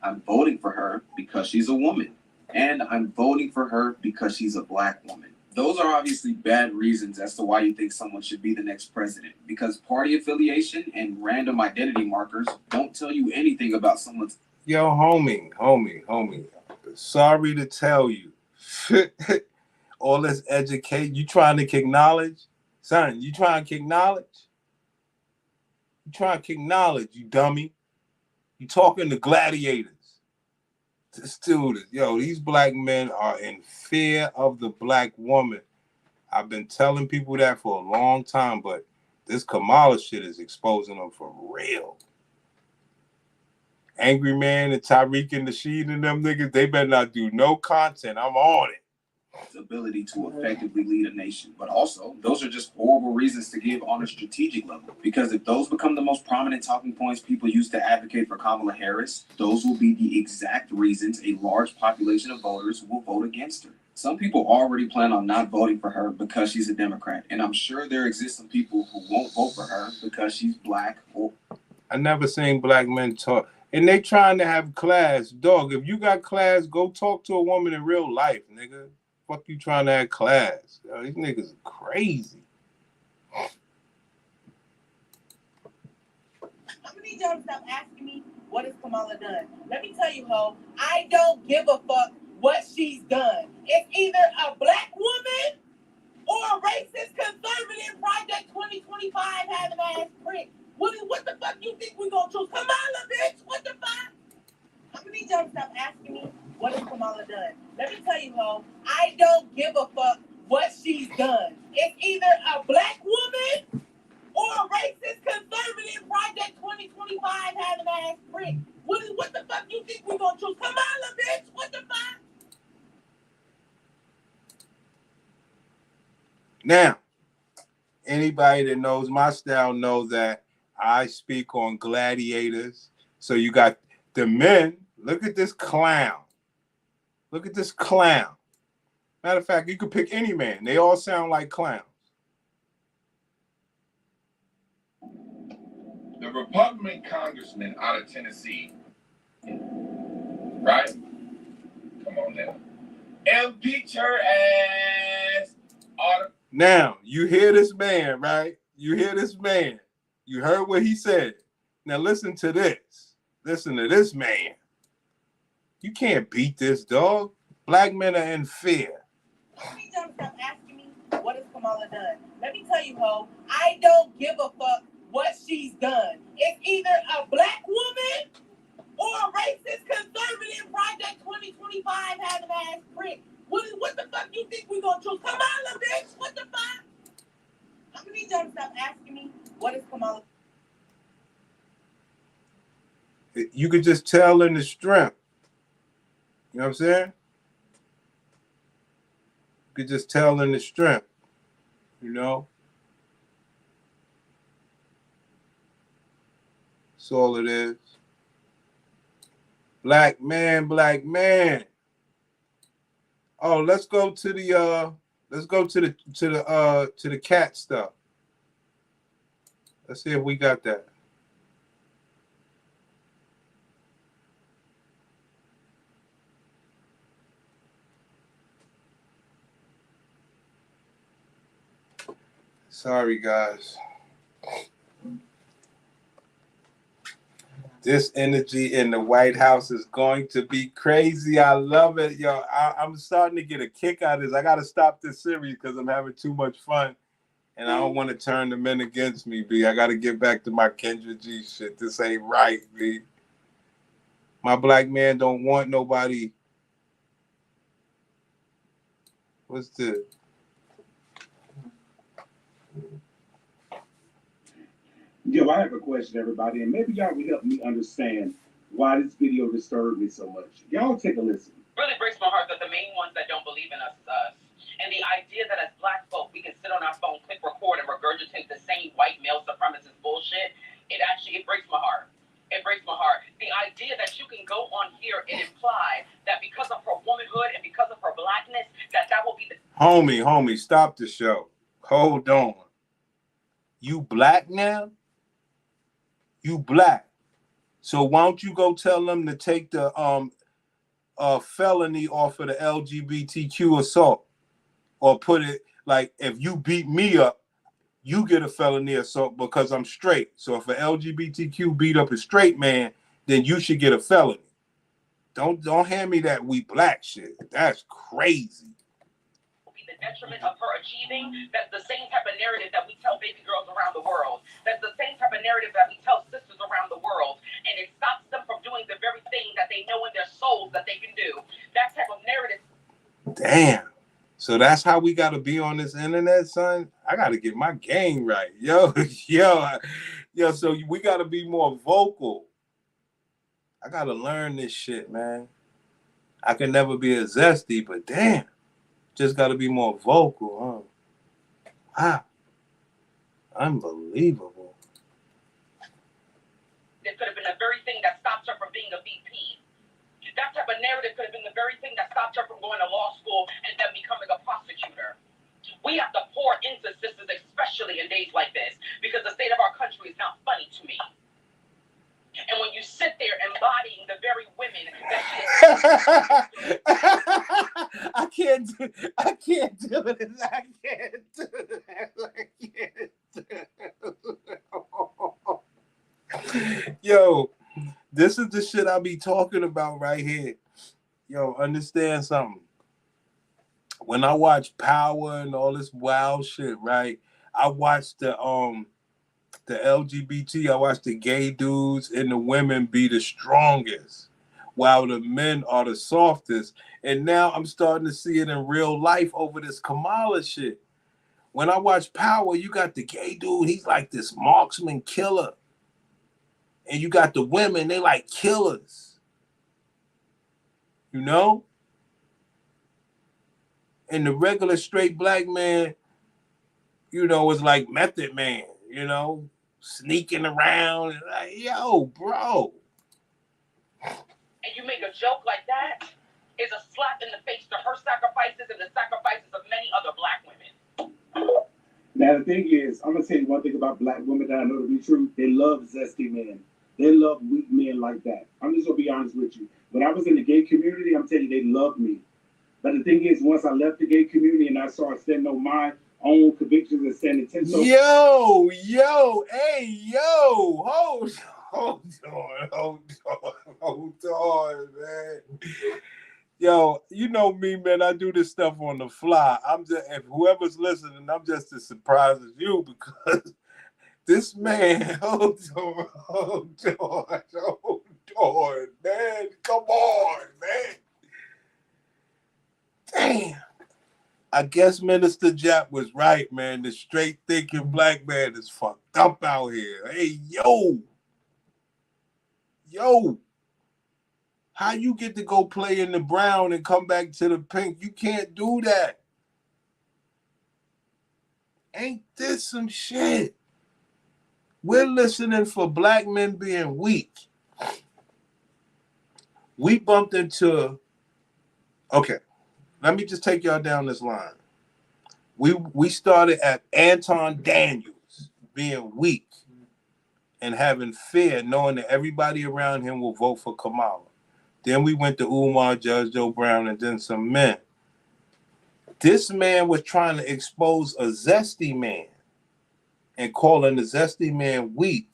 [SPEAKER 20] I'm voting for her because she's a woman. And I'm voting for her because she's a black woman. Those are obviously bad reasons as to why you think someone should be the next president, because party affiliation and random identity markers don't tell you anything about someone's...
[SPEAKER 9] Yo, homie. Sorry to tell you. All this educate. You trying to kick knowledge? Son, you trying to kick knowledge? You trying to kick knowledge, you dummy. You talking to gladiators. Students, yo, these black men are in fear of the black woman. I've been telling people that for a long time, but this Kamala shit is exposing them for real. Angry Man and Tyreek and Nasheed and them niggas, they better not do no content. I'm on it.
[SPEAKER 20] Ability to effectively lead a nation. But also, those are just horrible reasons to give on a strategic level. Because if those become the most prominent talking points people use to advocate for Kamala Harris, those will be the exact reasons a large population of voters will vote against her. Some people already plan on not voting for her because she's a Democrat. And I'm sure there exist some people who won't vote for her because she's black or...
[SPEAKER 9] I never seen black men talk. And they trying to have class. Dog, if you got class, go talk to a woman in real life, nigga. Fuck you trying to have class? Yo, these niggas are crazy.
[SPEAKER 15] need y'all to stop asking me, what has Kamala done? Let me tell you, ho, I don't give a fuck what she's done. It's either a black woman or a racist conservative Project 2025 having ass prick. What the fuck you think we're gonna choose? Kamala, bitch! What the fuck? I need y'all to stop asking me, what has Kamala done? Let me tell you, ho, I don't give a fuck what she's done. It's either a black woman or a racist conservative Project 2025 having ass prick. What the fuck you think we're gonna choose? Kamala, bitch! What the fuck?
[SPEAKER 9] Now, anybody that knows my style knows that I speak on gladiators. So you got the men. Look at this clown. Look at this clown. Matter of fact, you could pick any man. They all sound like clowns.
[SPEAKER 13] The Republican congressman out of Tennessee, right? Come on now. Impeach her ass.
[SPEAKER 9] Now, you hear this man, right? You hear this man. You heard what he said. Now listen to this. Listen to this man. You can't beat this, dog. Black men are in fear.
[SPEAKER 15] I need y'all to stop asking me, what has Kamala done? Let me tell you, ho, I don't give a fuck what she's done. It's either a black woman or a racist conservative Project 2025 having ass prick. What the fuck you think we're gonna choose? Kamala, bitch! What the fuck? I need y'all to stop asking me, what is Kamala?
[SPEAKER 9] You could just tell in the strength. You know what I'm saying? You could just tell in the strength. You know? That's all it is. Black man, black man. Oh, let's go to the cat stuff. Let's see if we got that. Sorry, guys. This energy in the White House is going to be crazy. I love it, yo. I'm starting to get a kick out of this. I got to stop this series because I'm having too much fun, and I don't want to turn the men against me, B. I got to get back to my Kendra G shit. This ain't right, B. My black man don't want nobody. What's this?
[SPEAKER 21] Yo, I have a question, everybody, and maybe y'all will help me understand why this video disturbed me so much. Y'all take a listen.
[SPEAKER 22] Really breaks my heart that the main ones that don't believe in us is us. And the idea that as black folk, we can sit on our phone, click record, and regurgitate the same white male supremacist bullshit, it breaks my heart. It breaks my heart. The idea that you can go on here and imply that because of her womanhood and because of her blackness, that will be the...
[SPEAKER 9] Homie, stop the show. Hold on. You black now? You black. So why don't you go tell them to take the felony off of the LGBTQ assault? Or put it like, if you beat me up, you get a felony assault because I'm straight. So if an LGBTQ beat up a straight man, then you should get a felony. Don't hand me that we black shit. That's crazy.
[SPEAKER 22] The detriment of her achieving, that's the same type of narrative that we tell baby girls around the world. That's the same type of narrative that we tell sisters around the world. And it stops them from doing the very thing that they know in their souls that they can do. That type of narrative.
[SPEAKER 9] Damn. So that's how we got to be on this internet, son? I got to get my game right. Yo, so we got to be more vocal. I got to learn this shit, man. I can never be a zesty, but damn. Just got to be more vocal, huh? Wow. Unbelievable.
[SPEAKER 22] It could have been the very thing that stopped her from being a VP. That type of narrative could have been the very thing that stopped her from going to law school and then becoming a prosecutor. We have to pour into sisters, especially in days like this, because the state of our country is not funny to me. And when you sit there embodying the very women that she is...
[SPEAKER 9] I can't do this. I can't do this. Yo, this is the shit I be talking about right here. Yo, understand something. When I watch Power and all this wild shit, right? I watch the LGBT, I watch the gay dudes and the women be the strongest, while the men are the softest. And now I'm starting to see it in real life over this Kamala shit. When I watch Power, you got the gay dude, he's like this marksman killer. And you got the women, they like killers. You know? And the regular straight black man, you know, is like Method Man, you know, sneaking around. And like, yo, bro.
[SPEAKER 22] And you make a joke like that is a slap in the face to her sacrifices and the sacrifices of many other black women.
[SPEAKER 21] Now the thing is, I'm gonna tell you one thing about black women that I know to be true. They love zesty men. They love weak men like that. I'm just gonna be honest with you. When I was in the gay community, I'm telling you, they loved me. But the thing is, once I left the gay community and I started standing on my own convictions and standing 10 toes.
[SPEAKER 9] Yo, hey, hold on, man. Yo, you know me, man. I do this stuff on the fly. I'm just, if whoever's listening, I'm just as surprised as you because this man, hold on, man. Come on, man. Damn. I guess Minister Jap was right, man. The straight thinking black man is fucked up out here. Hey, yo. How you get to go play in the brown and come back to the pink? You can't do that. Ain't this some shit? We're listening for black men being weak. We bumped into, okay, let me just take y'all down this line. We started at Anton Daniels being weak and having fear, knowing that everybody around him will vote for Kamala. Then we went to Umar, Judge Joe Brown, and then some men. This man was trying to expose a zesty man and calling the zesty man weak.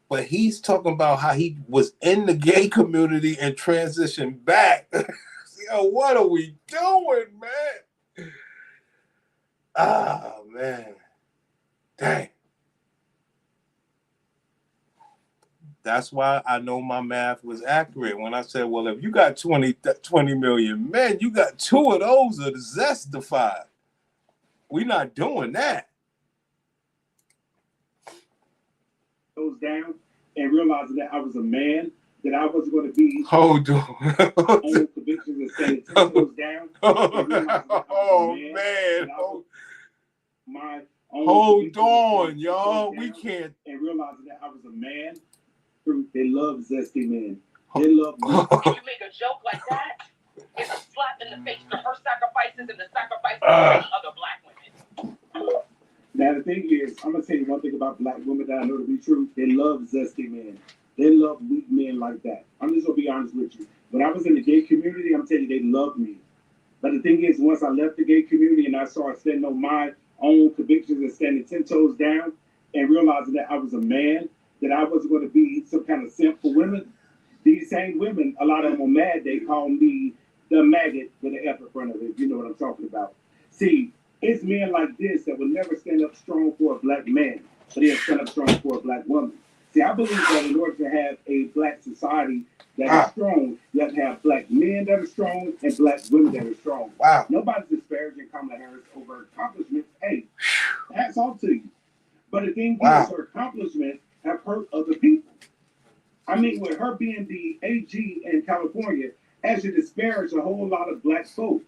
[SPEAKER 9] But he's talking about how he was in the gay community and transitioned back. Yo, what are we doing, man? Ah, man. Dang. That's why I know my math was accurate when I said, well, if you got 20 million men, you got 2 of those are zestified. We're not doing that.
[SPEAKER 21] Goes down and realizing that I was a man, that I wasn't going to be
[SPEAKER 9] hold on
[SPEAKER 21] convictions and saying 10 toes down.
[SPEAKER 9] Oh, man. Hold on, y'all. We can't.
[SPEAKER 21] And realizing that I was a man. They love zesty men. They love me.
[SPEAKER 22] You make a joke like that, it's a slap in the face to her sacrifices and the sacrifices of many other black women.
[SPEAKER 21] Now the thing is, I'm gonna tell you one thing about black women that I know to be true. They love zesty men. They love weak men like that. I'm just gonna be honest with you. When I was in the gay community, I'm telling you, they loved me. But the thing is, once I left the gay community and I started standing on my own convictions and standing 10 toes down and realizing that I was a man, that I wasn't going to be some kind of simp for women. These same women, a lot of them are mad. They call me the maggot with an F in front of it. You know what I'm talking about. See, it's men like this that will never stand up strong for a black man, but they'll stand up strong for a black woman. See, I believe that in order to have a black society that is strong, you have to have black men that are strong and black women that are strong.
[SPEAKER 9] Wow.
[SPEAKER 21] Nobody's disparaging Kamala Harris over her accomplishments. Hey, hats off to you. But the thing is, her accomplishments have hurt other people. I mean, with her being the AG in California, as you disparage a whole lot of black folk,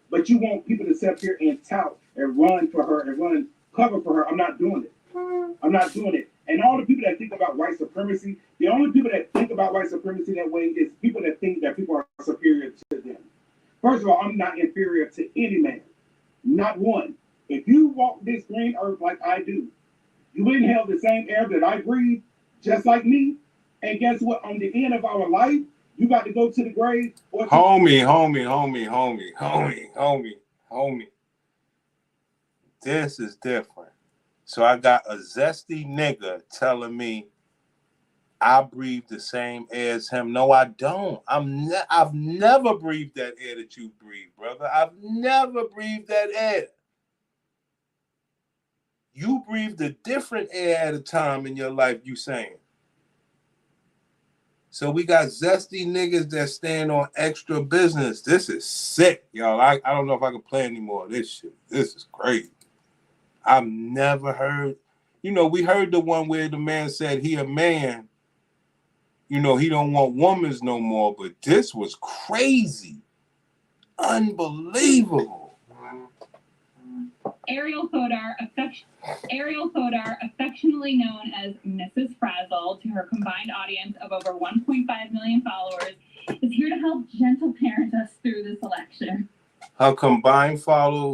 [SPEAKER 21] but you want people to sit here and tout and run for her and run cover for her. I'm not doing it. I'm not doing it. And all the people that think about white supremacy, the only people that think about white supremacy that way is people that think that people are superior to them. First of all, I'm not inferior to any man. Not one. If you walk this green earth like I do, you inhale the same air that I breathe, just like me. And guess what? On the end of our life, you got to go to the grave. Or
[SPEAKER 9] Homie. This is different. So I got a zesty nigga telling me I breathe the same air as him. No, I don't. I've never breathed that air that you breathe, brother. I've never breathed that air. You breathed a different air at a time in your life, you saying. So we got zesty niggas that stand on extra business. This is sick, y'all. I don't know if I can play anymore of this shit. This is crazy. I've never heard, we heard the one where the man said he a man, he don't want women's no more, but this was crazy. Unbelievable.
[SPEAKER 11] Ariel Hodar, affectionately known as Mrs. Frazzle, to her combined audience of over 1.5 million followers, is here to help gentle parent us through this election.
[SPEAKER 9] Her combined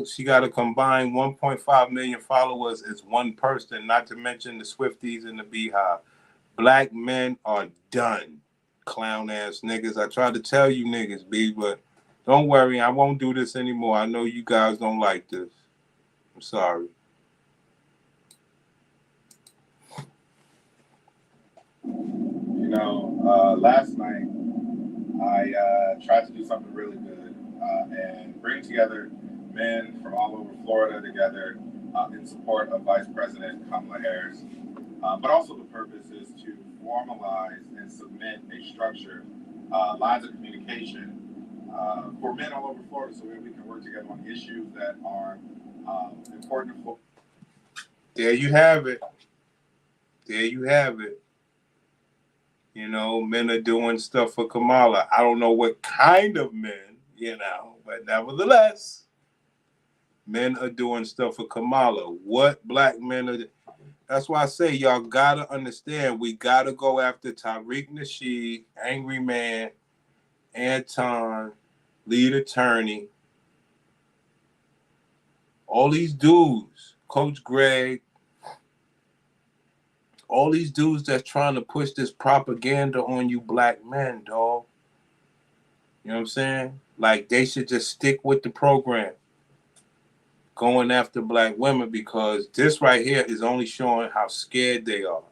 [SPEAKER 9] she got a combined 1.5 million followers as one person, not to mention the Swifties and the Beehive. Black men are done, clown ass niggas. I tried to tell you niggas, B, but don't worry, I won't do this anymore. I know you guys don't like this. I'm sorry.
[SPEAKER 18] Last night I tried to do something really good and bring together men from all over Florida together in support of Vice President Kamala Harris. But also the purpose is to formalize and submit a structured lines of communication for men all over Florida so that we can work together on issues that are important for.
[SPEAKER 9] There you have it. There you have it. Men are doing stuff for Kamala. I don't know what kind of men, but nevertheless, men are doing stuff for Kamala. What black men are... That's why I say y'all gotta understand. We gotta go after Tariq Nasheed, Angry Man, Anton, lead attorney, all these dudes, Coach Greg, all these dudes that's trying to push this propaganda on you black men, dog. You know what I'm saying? Like, they should just stick with the program, going after black women, because this right here is only showing how scared they are.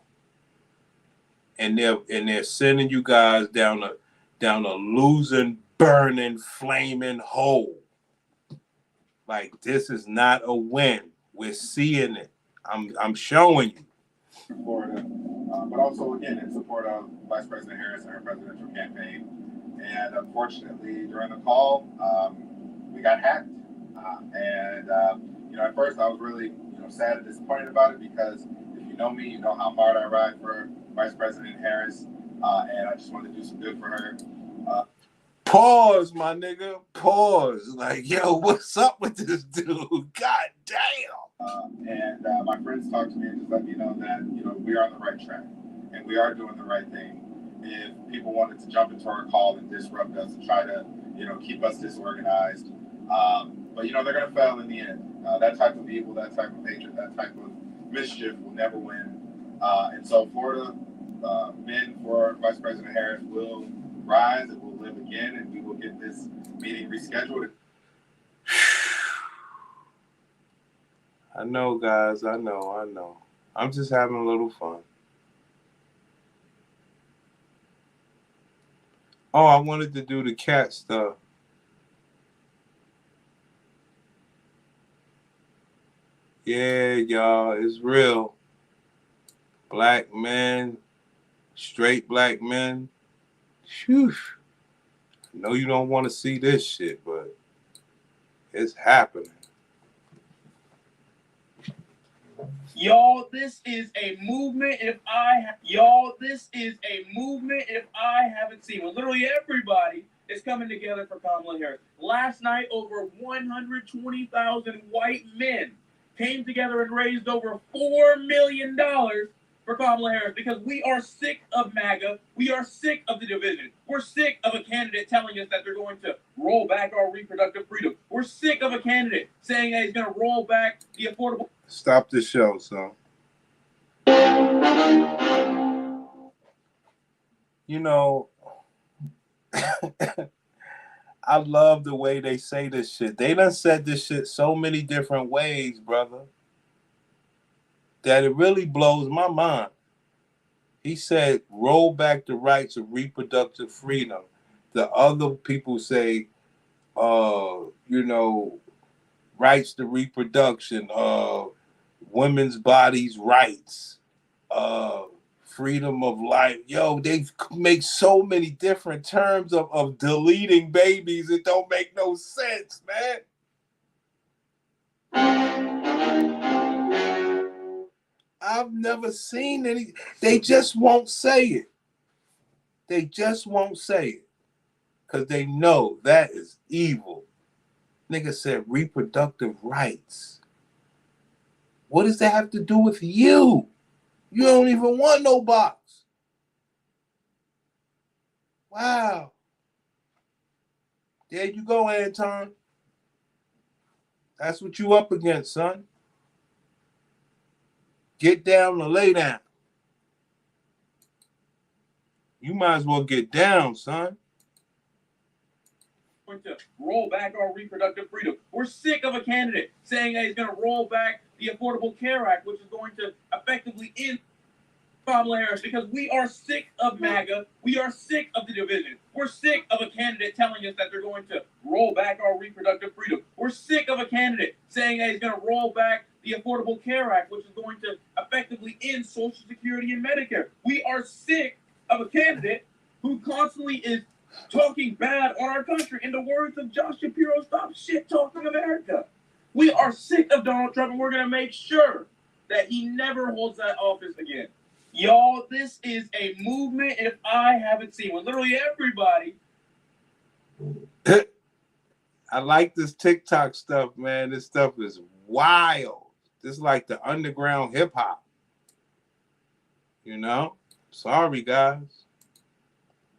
[SPEAKER 9] And they're sending you guys down a losing, burning, flaming hole. Like, this is not a win. We're seeing it. I'm showing you.
[SPEAKER 18] Florida, but also again in support of Vice President Harris and her presidential campaign. And unfortunately, during the call, we got hacked. At first I was really sad and disappointed about it, because if you know me, you know how hard I ride for Vice President Harris, and I just wanted to do some good for her.
[SPEAKER 9] Pause, my nigga. Pause. Like, yo, what's up with this dude? God damn.
[SPEAKER 18] And my friends talked to me and just let me know that we are on the right track and we are doing the right thing. If people wanted to jump into our call and disrupt us and try to keep us disorganized, but they're gonna fail in the end. That type of evil, that type of hatred, that type of mischief will never win. And so Florida men for Vice President Harris will rise and will live again, and we will get this meeting rescheduled.
[SPEAKER 9] I know, guys. I know. I'm just having a little fun. Oh, I wanted to do the cat stuff. Yeah, y'all, it's real. Black men, straight black men. Phew. I know you don't want to see this shit, but it's happening.
[SPEAKER 20] Y'all, this is a movement if I haven't seen one. Literally everybody is coming together for Kamala Harris. Last night, over 120,000 white men came together and raised over $4 million for Kamala Harris, because we are sick of MAGA. We are sick of the division. We're sick of a candidate telling us that they're going to roll back our reproductive freedom. We're sick of a candidate saying that he's going to roll back the affordable...
[SPEAKER 9] Stop the show, son. I love the way they say this shit. They done said this shit so many different ways, brother, that it really blows my mind. He said, roll back the rights of reproductive freedom. The other people say, rights to reproduction, women's bodies' rights, freedom of life. Yo, they make so many different terms of deleting babies. It don't make no sense, man. I've never seen any. They just won't say it. They just won't say it. Because they know that is evil. Nigga said reproductive rights. What does that have to do with you? You don't even want no box. Wow. There you go, Anton. That's what you up against, son. Get down or lay down. You might as well get down, son.
[SPEAKER 20] Going to roll back our reproductive freedom. We're sick of a candidate saying that he's going to roll back the Affordable Care Act, which is going to effectively end Kamala Harris, because we are sick of MAGA. We are sick of the division. We're sick of a candidate telling us that they're going to roll back our reproductive freedom. We're sick of a candidate saying that he's going to roll back the Affordable Care Act, which is going to effectively end Social Security and Medicare. We are sick of a candidate who constantly is talking bad on our country. In the words of Josh Shapiro, stop shit talking America. We are sick of Donald Trump, and we're going to make sure that he never holds that office again. Y'all, this is a movement if I haven't seen one. Literally everybody.
[SPEAKER 9] I like this TikTok stuff, man. This stuff is wild. This is like the underground hip hop. You know? Sorry, guys.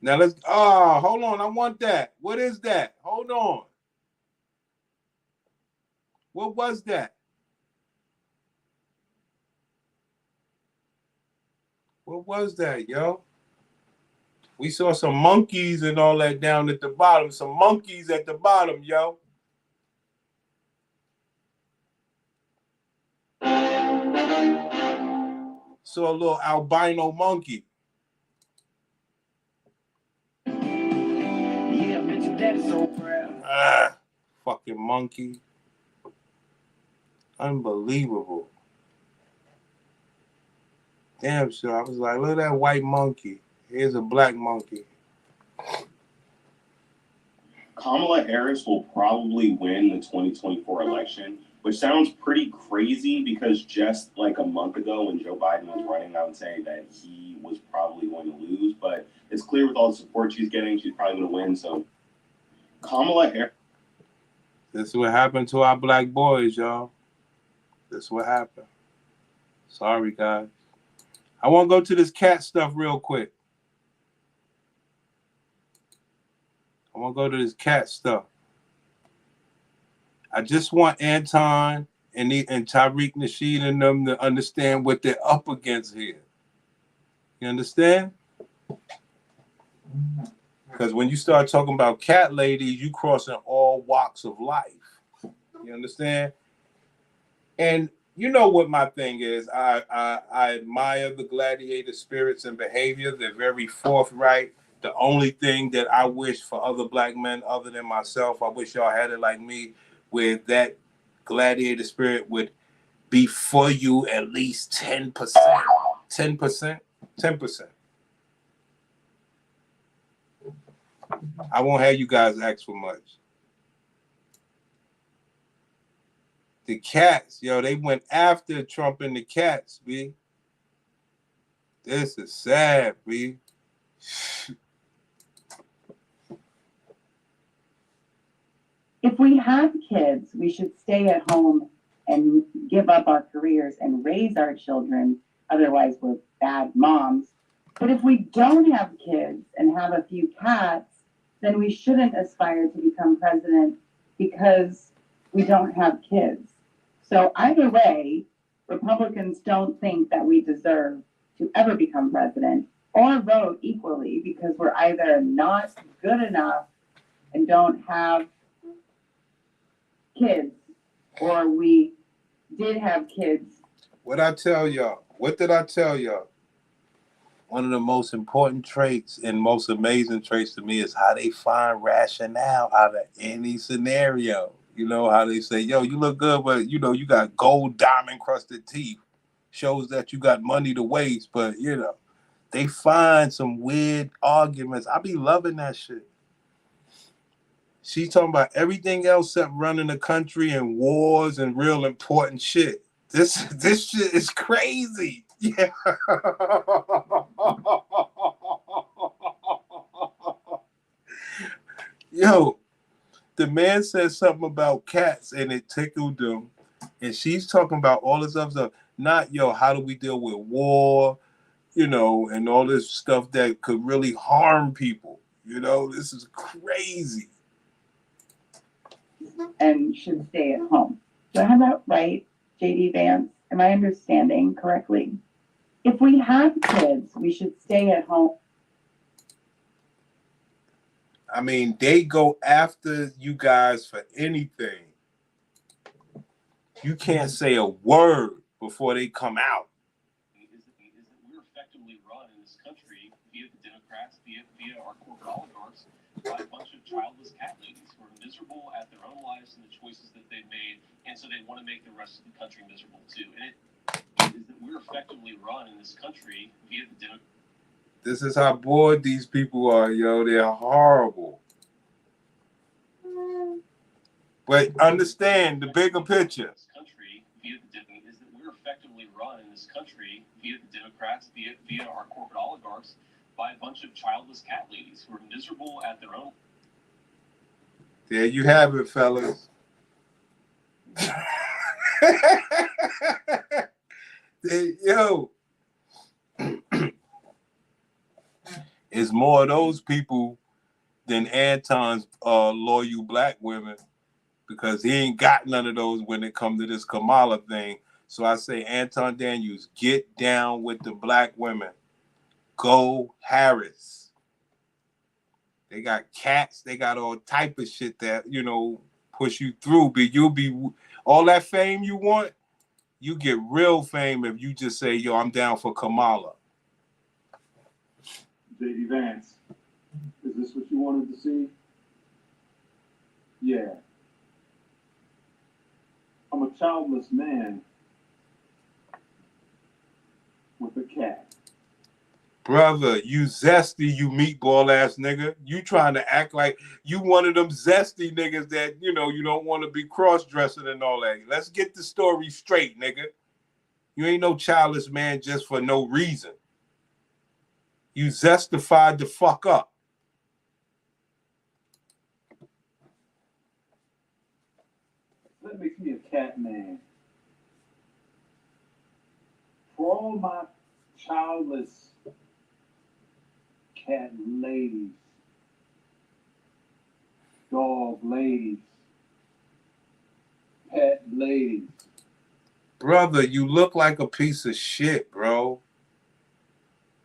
[SPEAKER 9] Now let's, hold on. I want that. What is that? Hold on. What was that? What was that, yo? We saw some monkeys and all that down at the bottom. Some monkeys at the bottom, yo. Saw a little albino monkey.
[SPEAKER 20] Yeah, bitch, your daddy's so proud.
[SPEAKER 9] Fucking monkey. Unbelievable. Damn sure. I was like, look at that white monkey. Here's a black monkey.
[SPEAKER 1] Kamala Harris will probably win the 2024 election, which sounds pretty crazy because just like a month ago when Joe Biden was running, I would say that he was probably going to lose. But it's clear with all the support she's getting, she's probably going to win. So Kamala Harris.
[SPEAKER 9] This is what happened to our black boys, y'all. This is what happened. Sorry, guys. I want to go to this cat stuff real quick. I want to go to this cat stuff. I just want Anton and Tariq Nasheed and them to understand what they're up against here. You understand? Because when you start talking about cat ladies, you crossing all walks of life. You understand? And you know what my thing is. I admire the gladiator spirits and behavior. They're very forthright. The only thing that I wish for other black men other than myself, I wish y'all had it like me, where that gladiator spirit would be for you at least 10%. 10%? 10%. I won't have you guys ask for much. The cats, yo, they went after Trump and the cats, B. This is sad, B.
[SPEAKER 5] If we have kids, we should stay at home and give up our careers and raise our children. Otherwise, we're bad moms. But if we don't have kids and have a few cats, then we shouldn't aspire to become president because we don't have kids. So either way, Republicans don't think that we deserve to ever become president or vote equally because we're either not good enough and don't have kids, or we did have kids.
[SPEAKER 9] What I tell y'all? What did I tell y'all? one of the most important traits and most amazing traits to me is how they find rationale out of any scenario. You know, how they say, yo, you look good, but, you know, you got gold diamond-crusted teeth. Shows that you got money to waste, but, you know, they find some weird arguments. I be loving that shit. She's talking about everything else except running the country and wars and real important shit. This shit is crazy. Yeah. Yo, the man said something about cats and it tickled him. And she's talking about all this other stuff. Not, yo, how do we deal with war, you know, and all this stuff that could really harm people. You know, this is crazy.
[SPEAKER 5] And should stay at home. Do I have that right, JD Vance? Am I understanding correctly? If we have kids, we should stay at home.
[SPEAKER 9] I mean, they go after you guys for anything. You can't say a word before they come out.
[SPEAKER 6] Is that we're effectively run in this country via the Democrats, via our corporate oligarchs, by a bunch of childless cat ladies who are miserable at their own lives and the choices that they've made, and so they want to make the rest of the country miserable too. And it is that we're effectively run in this country via the Democrats.
[SPEAKER 9] This is how bored these people are, yo. They're horrible. But understand the bigger picture.
[SPEAKER 6] Country via the is that we're effectively run in this country via the Democrats, via our corporate oligarchs, by a bunch of childless cat ladies who are miserable at their own.
[SPEAKER 9] There you have it, fellas. Yo. It's more of those people than Anton's loyal black women, because he ain't got none of those when it comes to this Kamala thing. So I say, Anton Daniels, get down with the black women. Go Harris. They got cats. They got all type of shit that, you know, push you through. But you'll be, all that fame you want, you get real fame if you just say, yo, I'm down for Kamala.
[SPEAKER 21] JD Vance, is this what you wanted to see? Yeah. I'm a childless man with a cat.
[SPEAKER 9] Brother, you zesty, you meatball ass nigga. You trying to act like you one of them zesty niggas that, you know, you don't want to be cross-dressing and all that. Let's get the story straight, nigga. You ain't no childless man just for no reason. You zestified the fuck up.
[SPEAKER 21] That makes me a cat man. For all my childless cat ladies, dog ladies, pet ladies.
[SPEAKER 9] Brother, you look like a piece of shit, bro.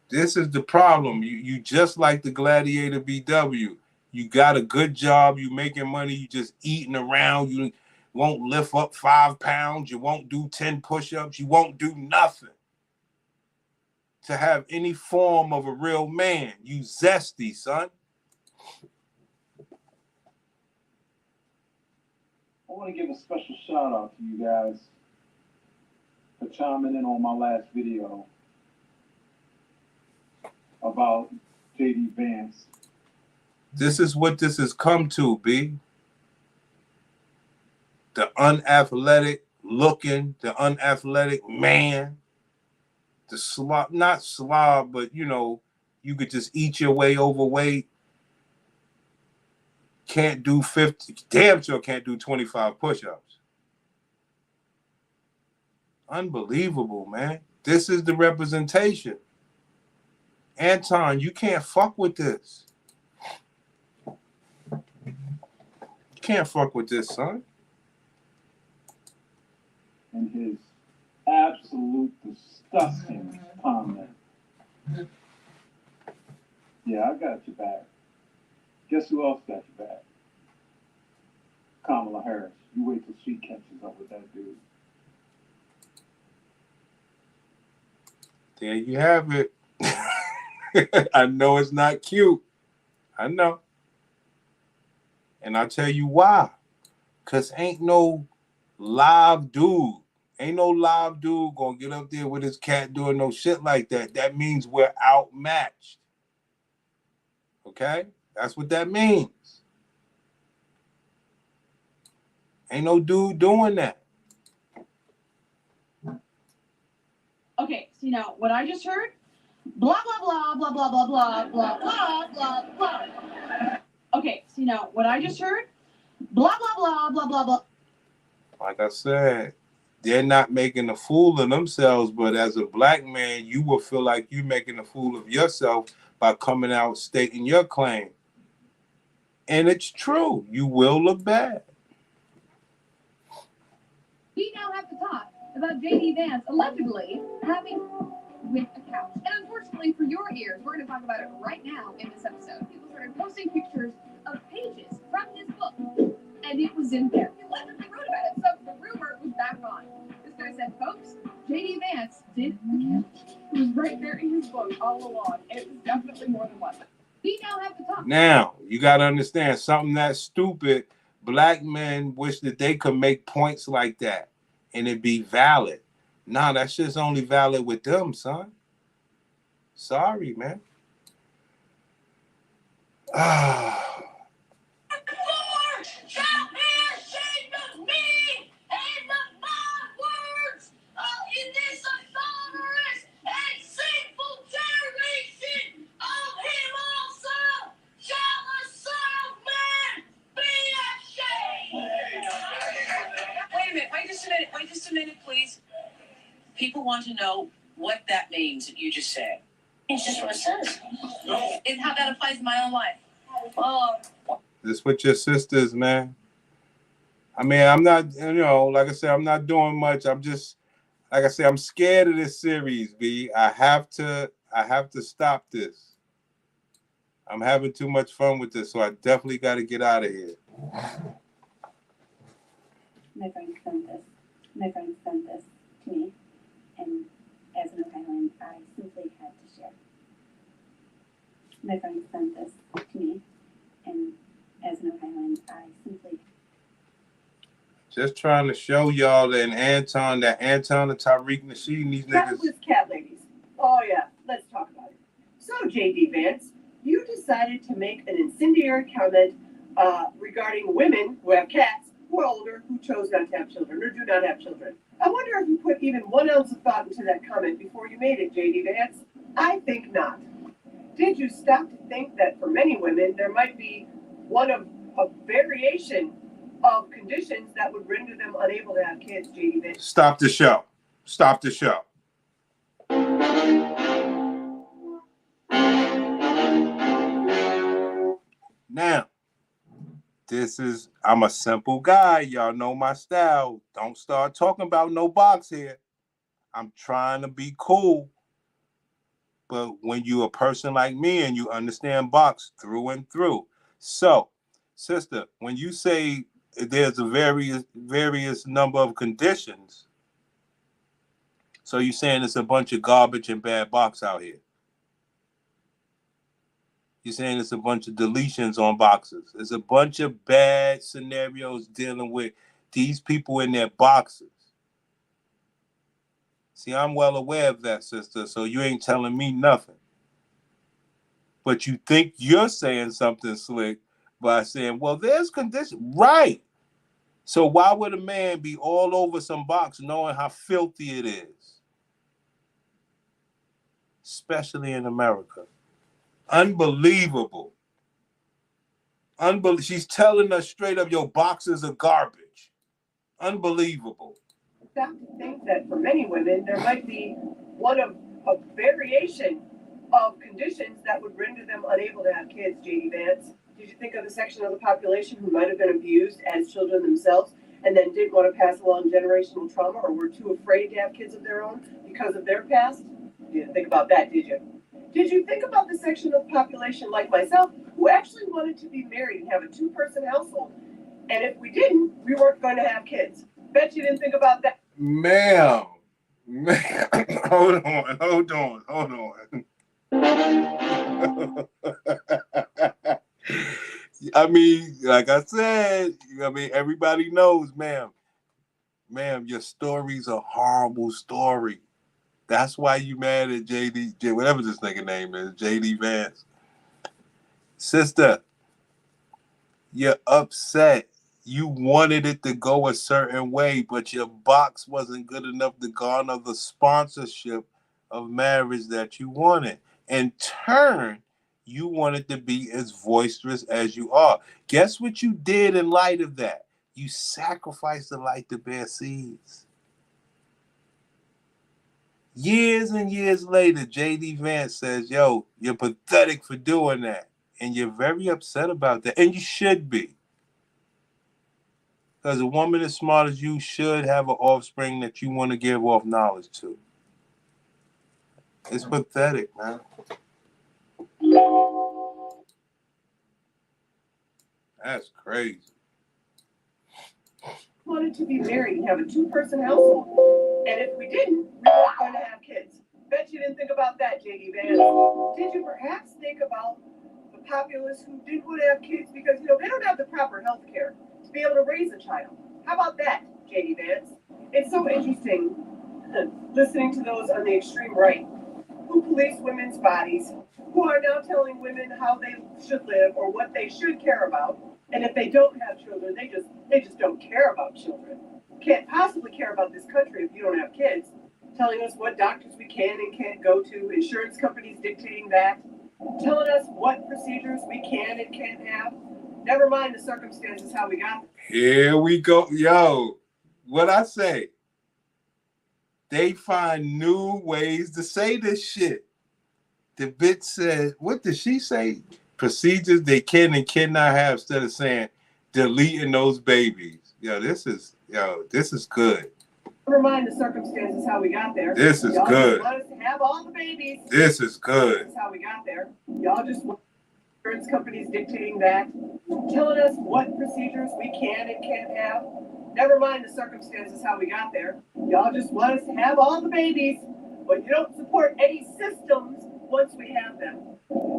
[SPEAKER 9] This is the problem. You just like the Gladiator BW. You got a good job. You making money. You just eating around. You won't lift up 5 pounds. You won't do 10 push-ups. You won't do nothing to have any form of a real man. You zesty, son.
[SPEAKER 21] I want to give a special shout out to you guys for chiming in on my last video about JD Vance.
[SPEAKER 9] This is what this has come to, B. The unathletic looking, the unathletic man, the slob, not slob, but, you know, you could just eat your way overweight. Can't do 50, damn sure can't do 25 push-ups. Unbelievable, man. This is the representation. Anton, you can't fuck with this. You can't fuck with this, son.
[SPEAKER 21] And his absolute disgusting comment. Yeah, I got your back. Guess who else got your back? Kamala Harris. You wait till she catches up with that dude.
[SPEAKER 9] There you have it. I know it's not cute. I know. And I'll tell you why. Because ain't no live dude gonna get up there with his cat doing no shit like that. That means we're outmatched. Okay? That's what that means. Ain't no dude doing that.
[SPEAKER 15] Okay, so now what I just heard, blah blah blah blah blah blah blah blah blah blah blah. Okay, so now what I just heard, blah blah blah blah blah blah.
[SPEAKER 9] Like I said, they're not making a fool of themselves, but as a black man, you will feel like you're making a fool of yourself by coming out stating your claim. And it's true. You will look bad.
[SPEAKER 2] We now have to talk about J.D. Vance allegedly having with a couch. And unfortunately for your ears, we're going to talk about it right now in this episode. People started posting pictures of pages from his book, and it was in there. He allegedly wrote about it, so the rumor was back on. This guy said, folks, J.D. Vance did the couch. It was right there in his book all along, and it was definitely more than one. We now have to talk.
[SPEAKER 9] Now, you got to understand, something that stupid, black men wish that they could make points like that and it be valid. Nah, that shit's only valid with them, son. Sorry, man.
[SPEAKER 2] Wait just a minute, please. People want to know what that means that you just said. It's just what it says. And how that applies to my own life.
[SPEAKER 9] This with your sisters, man. I mean, I'm not, like I said, I'm not doing much. I'm just, like I said, I'm scared of this series, B. I have to stop this. I'm having too much fun with this, so I definitely got to get out of here.
[SPEAKER 11] My friend sent this to me, and as an Ohioan, I simply had to share. My friend sent this to me, and as an Ohioan, I simply.
[SPEAKER 9] Just trying to show y'all that Anton and Tariq Nasheed, these niggas.
[SPEAKER 7] Fabulous cat ladies. Oh yeah, let's talk about it. So J.D. Vance, you decided to make an incendiary comment regarding women who have cats, who are older, who chose not to have children or do not have children. I wonder if you put even 1 ounce of thought into that comment before you made it, J.D. Vance. I think not. Did you stop to think that for many women there might be one of a variation of conditions that would render them unable to have kids, J.D. Vance?
[SPEAKER 9] Stop the show. Stop the show. Now, I'm a simple guy. Y'all know my style. Don't start talking about no box here. I'm trying to be cool. But when you a person like me and you understand box through and through. So, sister, when you say there's a various number of conditions, so you're saying it's a bunch of garbage and bad box out here. You're saying it's a bunch of deletions on boxes. It's a bunch of bad scenarios dealing with these people in their boxes. See, I'm well aware of that, sister, so you ain't telling me nothing. But you think you're saying something slick by saying, well, there's conditions. Right. So why would a man be all over some box knowing how filthy it is? Especially in America. Unbelievable. She's telling us straight up, your boxes are garbage. Unbelievable.
[SPEAKER 7] Stop to think that for many women there might be one of a variation of conditions that would render them unable to have kids, J.D. Vance. Did you think of the section of the population who might have been abused as children themselves and then didn't want to pass along generational trauma or were too afraid to have kids of their own because of their past? You didn't think about that, did you? Did you think about the section of the population like myself who actually wanted to be married and have a 2-person household? And if we didn't, we weren't going to have kids. Bet you didn't think about that.
[SPEAKER 9] Ma'am, hold on. I mean, like I said, everybody knows, ma'am, your story's a horrible story. That's why you mad at JD, whatever this nigga name is, JD Vance. Sister, you're upset. You wanted it to go a certain way, but your box wasn't good enough to garner the sponsorship of marriage that you wanted. In turn, you wanted to be as boisterous as you are. Guess what you did in light of that? You sacrificed the light to bear seeds. Years and years later, JD Vance says, yo, you're pathetic for doing that. And you're very upset about that. And you should be. Because a woman as smart as you should have an offspring that you want to give off knowledge to. It's pathetic, man. That's crazy.
[SPEAKER 7] Wanted to be married and have a two-person household. And if we didn't, we weren't going to have kids. Bet you didn't think about that, JD Vance. Did you perhaps think about the populace who didn't want to have kids because, they don't have the proper health care to be able to raise a child? How about that, JD Vance? It's so interesting listening to those on the extreme right who police women's bodies, who are now telling women how they should live or what they should care about. And if they don't have children, they just don't care about children. Can't possibly care about this country if you don't have kids. Telling us what doctors we can and can't go to, insurance companies dictating that, telling us what procedures we can and can't have. Never mind the circumstances how we got there.
[SPEAKER 9] Here we go. Yo, what I say? They find new ways to say this shit. The bitch said, what did she say? Procedures they can and cannot have, instead of saying deleting those babies. This is good.
[SPEAKER 7] Never mind the circumstances how we got there.
[SPEAKER 9] This is
[SPEAKER 7] Y'all
[SPEAKER 9] good.
[SPEAKER 7] just want us to have all the babies.
[SPEAKER 9] This is good.
[SPEAKER 7] That's how we got there. Y'all just want insurance companies dictating that, telling us what procedures we can and can't have. Never mind the circumstances how we got there. Y'all just want us to have all the babies, but you don't support any systems once we have them.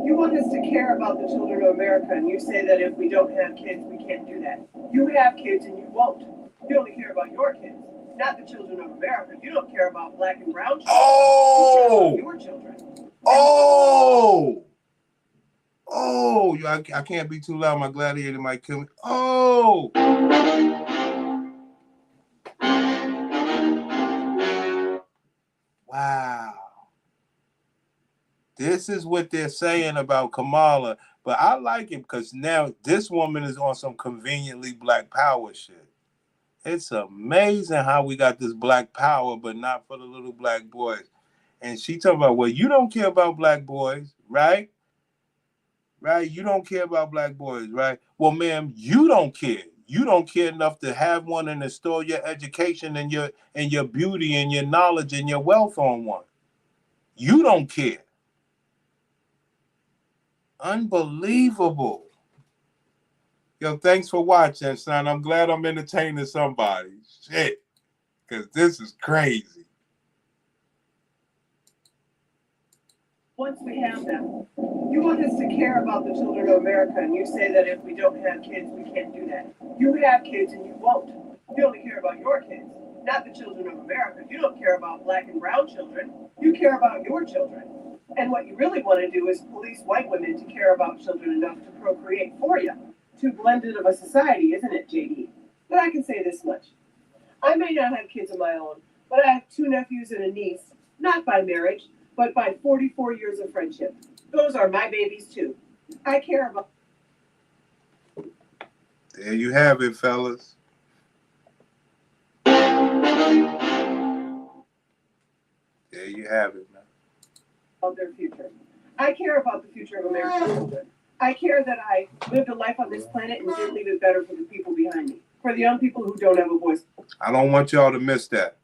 [SPEAKER 7] You want us to care about the children of America, and you say that if we don't have kids, we can't do that. You have kids and you won't. You only care about your kids, not the children of America. You don't care about black and brown children.
[SPEAKER 9] Oh!
[SPEAKER 7] You care about your children.
[SPEAKER 9] Oh! Oh! I can't be too loud. My gladiator might kill me. Oh! Wow. This is what they're saying about Kamala. But I like it because now this woman is on some conveniently black power shit. It's amazing how we got this black power, but not for the little black boys. And she talking about, well, you don't care about black boys, right? Right? You don't care about black boys, right? Well, ma'am, you don't care. You don't care enough to have one and install your education and your beauty and your knowledge and your wealth on one. You don't care. Unbelievable. Yo, thanks for watching, son. I'm glad I'm entertaining somebody. Shit. Because this is crazy.
[SPEAKER 7] Once we have them, you want us to care about the children of America, and you say that if we don't have kids, we can't do that. You have kids and you won't. You only care about your kids, not the children of America. You don't care about black and brown children. You care about your children. And what you really want to do is police white women to care about children enough to procreate for you. Too blended of a society, isn't it, JD? But I can say this much. I may not have kids of my own, but I have 2 nephews and a niece, not by marriage, but by 44 years of friendship. Those are my babies, too. I care about.
[SPEAKER 9] There you have it, fellas. There you have it, man.
[SPEAKER 7] Of their future. I care about the future of American children. I care that I lived a life on this planet and did leave it better for the people behind me, for the young people who don't have a voice.
[SPEAKER 9] I don't want y'all to miss that.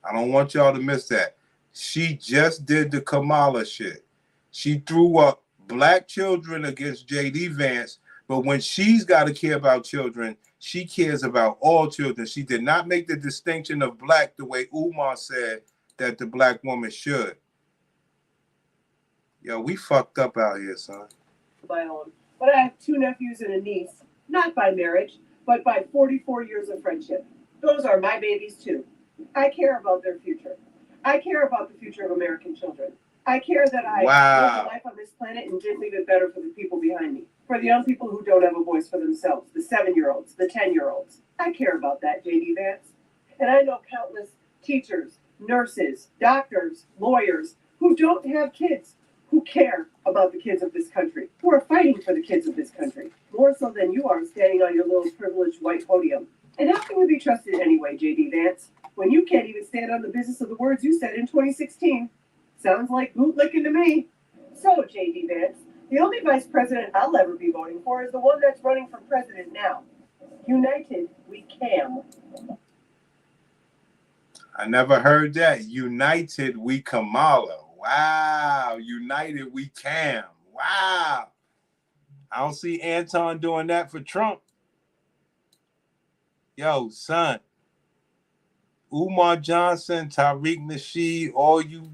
[SPEAKER 9] I don't want y'all to miss that. She just did the Kamala shit. She threw up black children against JD Vance, but when she's got to care about children, she cares about all children. She did not make the distinction of black the way Umar said that the black woman should. Yo, we fucked up out here, son.
[SPEAKER 7] My own. But I have 2 nephews and a niece, not by marriage, but by 44 years of friendship. Those are my babies too. I care about their future. I care about the future of American children. I care that I lived a life on this planet and did leave it better for the people behind me. For the young people who don't have a voice for themselves, the 7-year-olds, the 10-year-olds. I care about that, JD Vance. And I know countless teachers, nurses, doctors, lawyers who don't have kids, who care about the kids of this country, who are fighting for the kids of this country, more so than you are standing on your little privileged white podium. And how can we be trusted anyway, JD Vance, when you can't even stand on the business of the words you said in 2016? Sounds like bootlicking to me. So, JD Vance, the only vice president I'll ever be voting for is the one that's running for president now. United, we can.
[SPEAKER 9] I never heard that. United, we Kamala. Wow. United, we Cam. Wow. I don't see Anton doing that for Trump. Yo, son. Umar Johnson, Tariq Nasheed, all you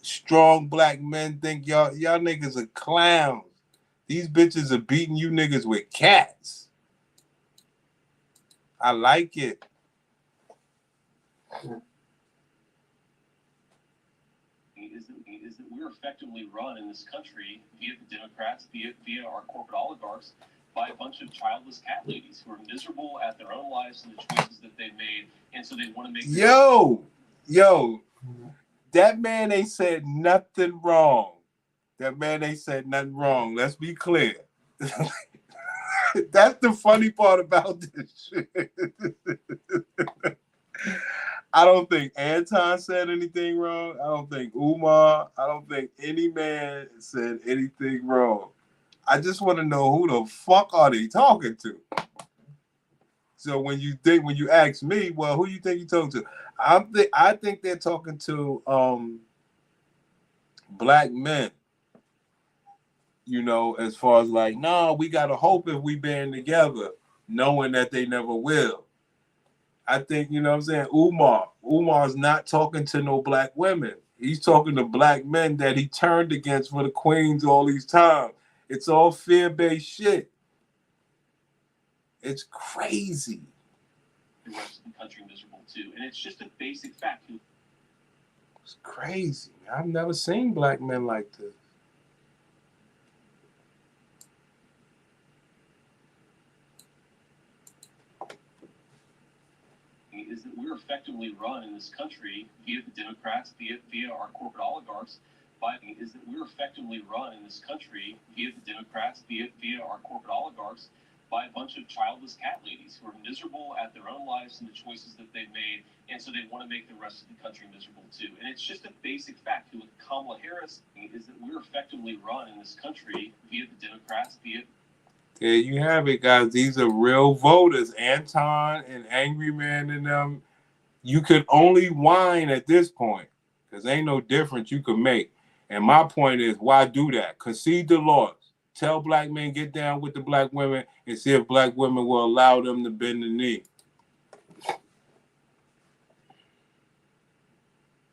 [SPEAKER 9] strong black men think y'all niggas are clowns. These bitches are beating you niggas with cats. I like it.
[SPEAKER 6] Is that we're effectively run in this country via the Democrats, via our corporate oligarchs, by a bunch of childless cat ladies who are miserable at their own lives and the choices that they've made, and so they want to make.
[SPEAKER 9] Yo, that man ain't said nothing wrong. That man ain't said nothing wrong. Let's be clear. That's the funny part about this shit. I don't think Anton said anything wrong. I don't think Umar. I don't think any man said anything wrong. I just want to know who the fuck are they talking to? So when you ask me, well, who you think you talking to? I think they're talking to black men. You know, as far as like, no, we gotta hope if we band together, knowing that they never will. I think, you know what I'm saying, Umar's not talking to no black women. He's talking to black men that he turned against for the queens all these times. It's all fear-based shit. It's crazy.
[SPEAKER 6] The rest of the country miserable too, and it's just a basic fact.
[SPEAKER 9] It's crazy. I've never seen black men like this.
[SPEAKER 6] Is that we're effectively run in this country via the Democrats, via our corporate oligarchs. Is that we're effectively run in this country via the Democrats, via our corporate oligarchs, by a bunch of childless cat ladies who are miserable at their own lives and the choices that they've made, and so they want to make the rest of the country miserable too. And it's just a basic fact. With Kamala Harris, is that we're effectively run in this country via the Democrats, via.
[SPEAKER 9] There you have it, guys. These are real voters. Anton and Angry Man and them. You could only whine at this point because ain't no difference you could make. And my point is, why do that? Concede the loss. Tell black men get down with the black women and see if black women will allow them to bend the knee.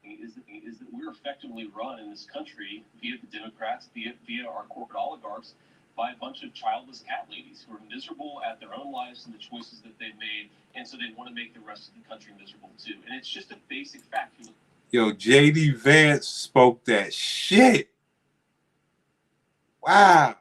[SPEAKER 6] Is that we're effectively run in this country via the Democrats, via our corporate oligarchs, by a bunch of childless cat ladies who are miserable at their own lives and the choices that they've made, and so they want to make the rest of the country miserable too. And it's just a basic fact.
[SPEAKER 9] Yo, JD Vance spoke that shit. Wow.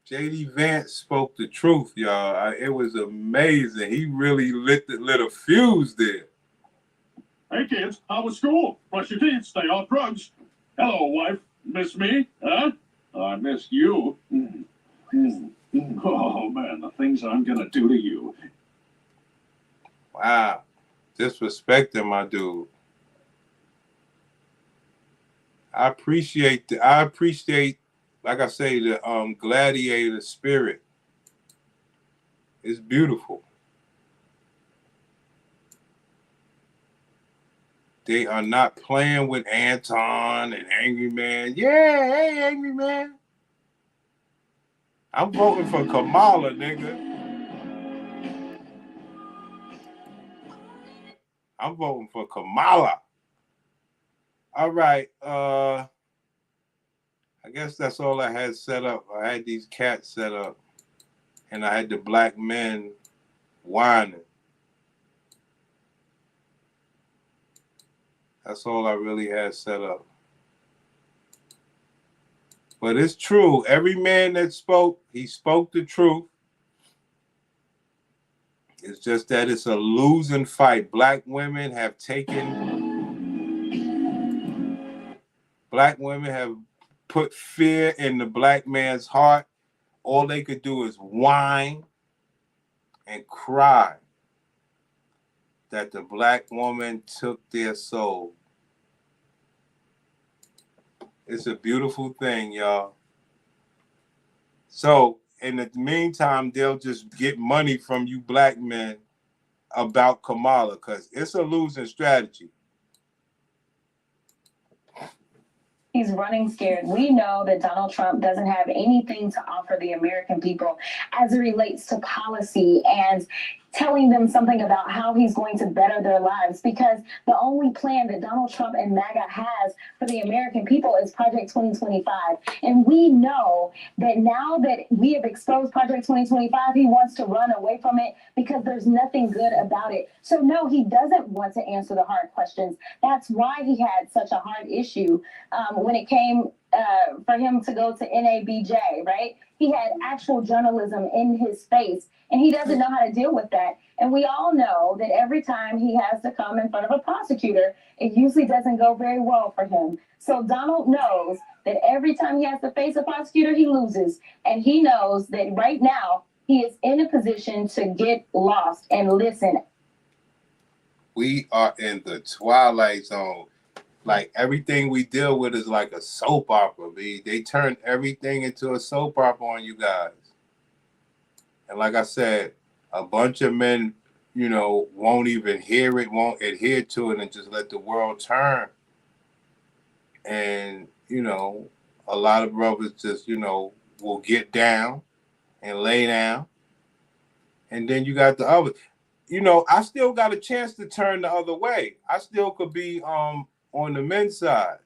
[SPEAKER 9] JD Vance spoke the truth, y'all. It was amazing. He really lit a fuse there.
[SPEAKER 3] Hey kids, how was school? Brush your teeth, stay off drugs. Hello, wife. Miss me? Huh? I missed you. Oh man, the things I'm gonna do to you.
[SPEAKER 9] Wow. Disrespecting my dude. I appreciate, like I say, the gladiator spirit. It's beautiful. They are not playing with Anton and Angry Man. Yeah, hey, Angry Man. I'm voting for Kamala, nigga. I'm voting for Kamala. All right. I guess that's all I had set up. I had these cats set up, and I had the black men whining. That's all I really had set up. But it's true. Every man that spoke, he spoke the truth. It's just that it's a losing fight. Black women have put fear in the black man's heart. All they could do is whine and cry that the black woman took their soul. It's a beautiful thing, y'all. So, in the meantime, they'll just get money from you black men about Kamala because it's a losing strategy.
[SPEAKER 4] He's running scared. We know that Donald Trump doesn't have anything to offer the American people as it relates to policy and telling them something about how he's going to better their lives, because the only plan that Donald Trump and MAGA has for the American people is Project 2025. And we know that now that we have exposed Project 2025, he wants to run away from it because there's nothing good about it. So no, he doesn't want to answer the hard questions. That's why he had such a hard issue when it came for him to go to NABJ, right? He had actual journalism in his face, and he doesn't know how to deal with that. And we all know that every time he has to come in front of a prosecutor, it usually doesn't go very well for him. So Donald knows that every time he has to face a prosecutor, he loses. And he knows that right now he is in a position to get lost. And listen,
[SPEAKER 9] we are in the twilight zone. Like, everything we deal with is like a soap opera. They turn everything into a soap opera on you guys. And like I said, a bunch of men, won't even hear it, won't adhere to it, and just let the world turn. And, a lot of brothers just, will get down and lay down. And then you got the other. I still got a chance to turn the other way. I still could be on the men's side.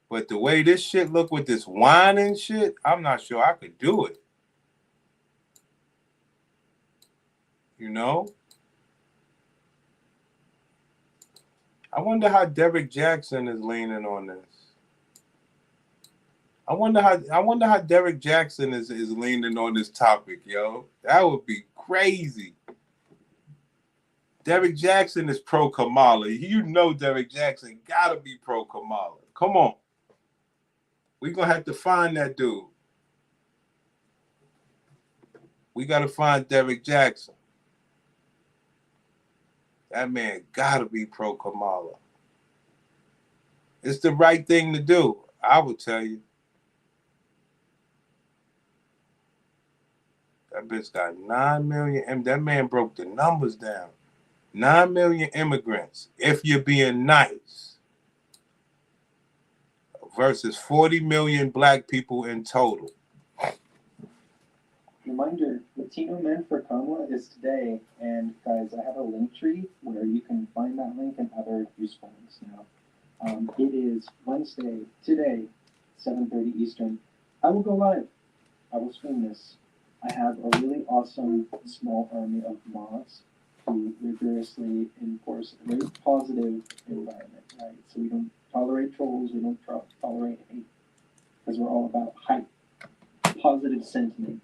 [SPEAKER 9] But the way this shit look with this whining shit, I'm not sure I could do it. I wonder how Derek Jackson is leaning on this. I wonder how Derek Jackson is leaning on this topic, yo. That would be crazy. Derek Jackson is pro Kamala. Derek Jackson gotta be pro Kamala. Come on. We're gonna have to find that dude. We gotta find Derek Jackson. That man gotta be pro Kamala. It's the right thing to do, I will tell you. That bitch got 9 million, and that man broke the numbers down. 9 million immigrants, if you're being nice, versus 40 million black people in total.
[SPEAKER 8] Reminder, Latino Men for Kamala is today, and guys, I have a link tree where you can find that link and other useful links now. It is Wednesday, today, 7:30 Eastern. I will go live. I will stream this. I have a really awesome small army of mods who rigorously enforce a very positive environment, right? So we don't tolerate trolls, we don't tolerate hate, because we're all about hype, positive sentiment,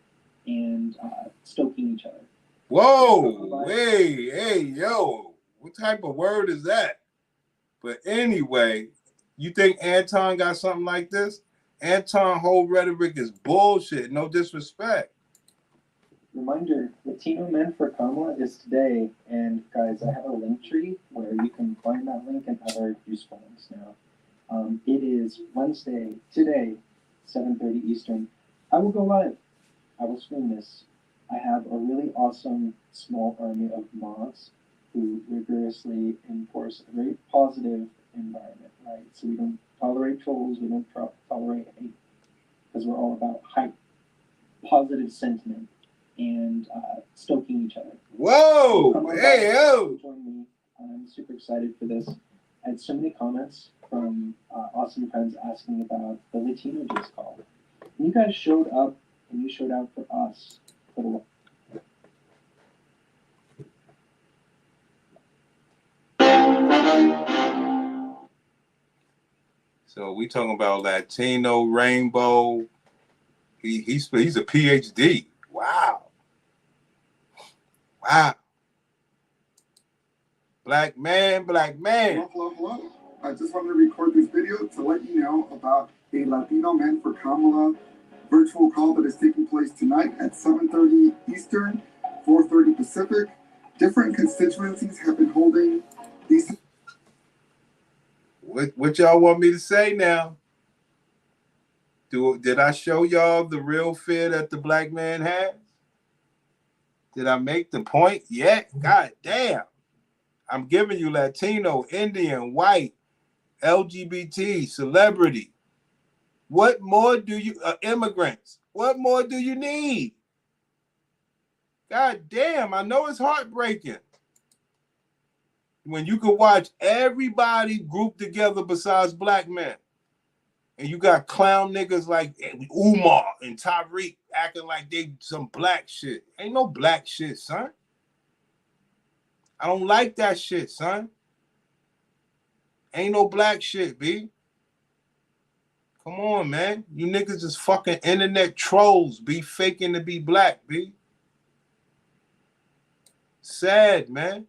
[SPEAKER 8] and stoking each other.
[SPEAKER 9] Whoa, hey, yo, what type of word is that? But anyway, you think Anton got something like this? Anton's whole rhetoric is bullshit, no disrespect.
[SPEAKER 8] Reminder, Latino Men for Kamala is today, and guys, I have a link tree where you can find that link and other useful links now. It is Wednesday, today, 7:30 Eastern. I will go live. I will stream this. I have a really awesome small army of mods who rigorously enforce a very positive environment, right? So we don't tolerate trolls, we don't tolerate hate, because we're all about hype, positive sentiment, and stoking each other.
[SPEAKER 9] Whoa! Hey, yo!
[SPEAKER 8] Join me I'm super excited for this. I had so many comments from awesome friends asking about the Latino Just Call. And you guys showed up and you showed out for us for the
[SPEAKER 9] So we talking about Latino Rainbow. He's a PhD. Wow. Wow. Black man, black man.
[SPEAKER 10] Hello. I just wanted to record this video to let you know about a Latino Man for Kamala virtual call that is taking place tonight at 7:30 Eastern, 4:30 Pacific. Different constituencies have been holding these.
[SPEAKER 9] What y'all want me to say now? Did I show y'all the real fear that the black man has? Did I make the point yet? God damn. I'm giving you Latino, Indian, white, LGBT, celebrity. What more do you, immigrants, what more do you need? God damn, I know it's heartbreaking. When you can watch everybody grouped together besides black men. And you got clown niggas like Umar and Tariq acting like they some black shit. Ain't no black shit, son. I don't like that shit, son. Ain't no black shit, B. Come on, man. You niggas is fucking internet trolls, be faking to be black, B. Sad, man.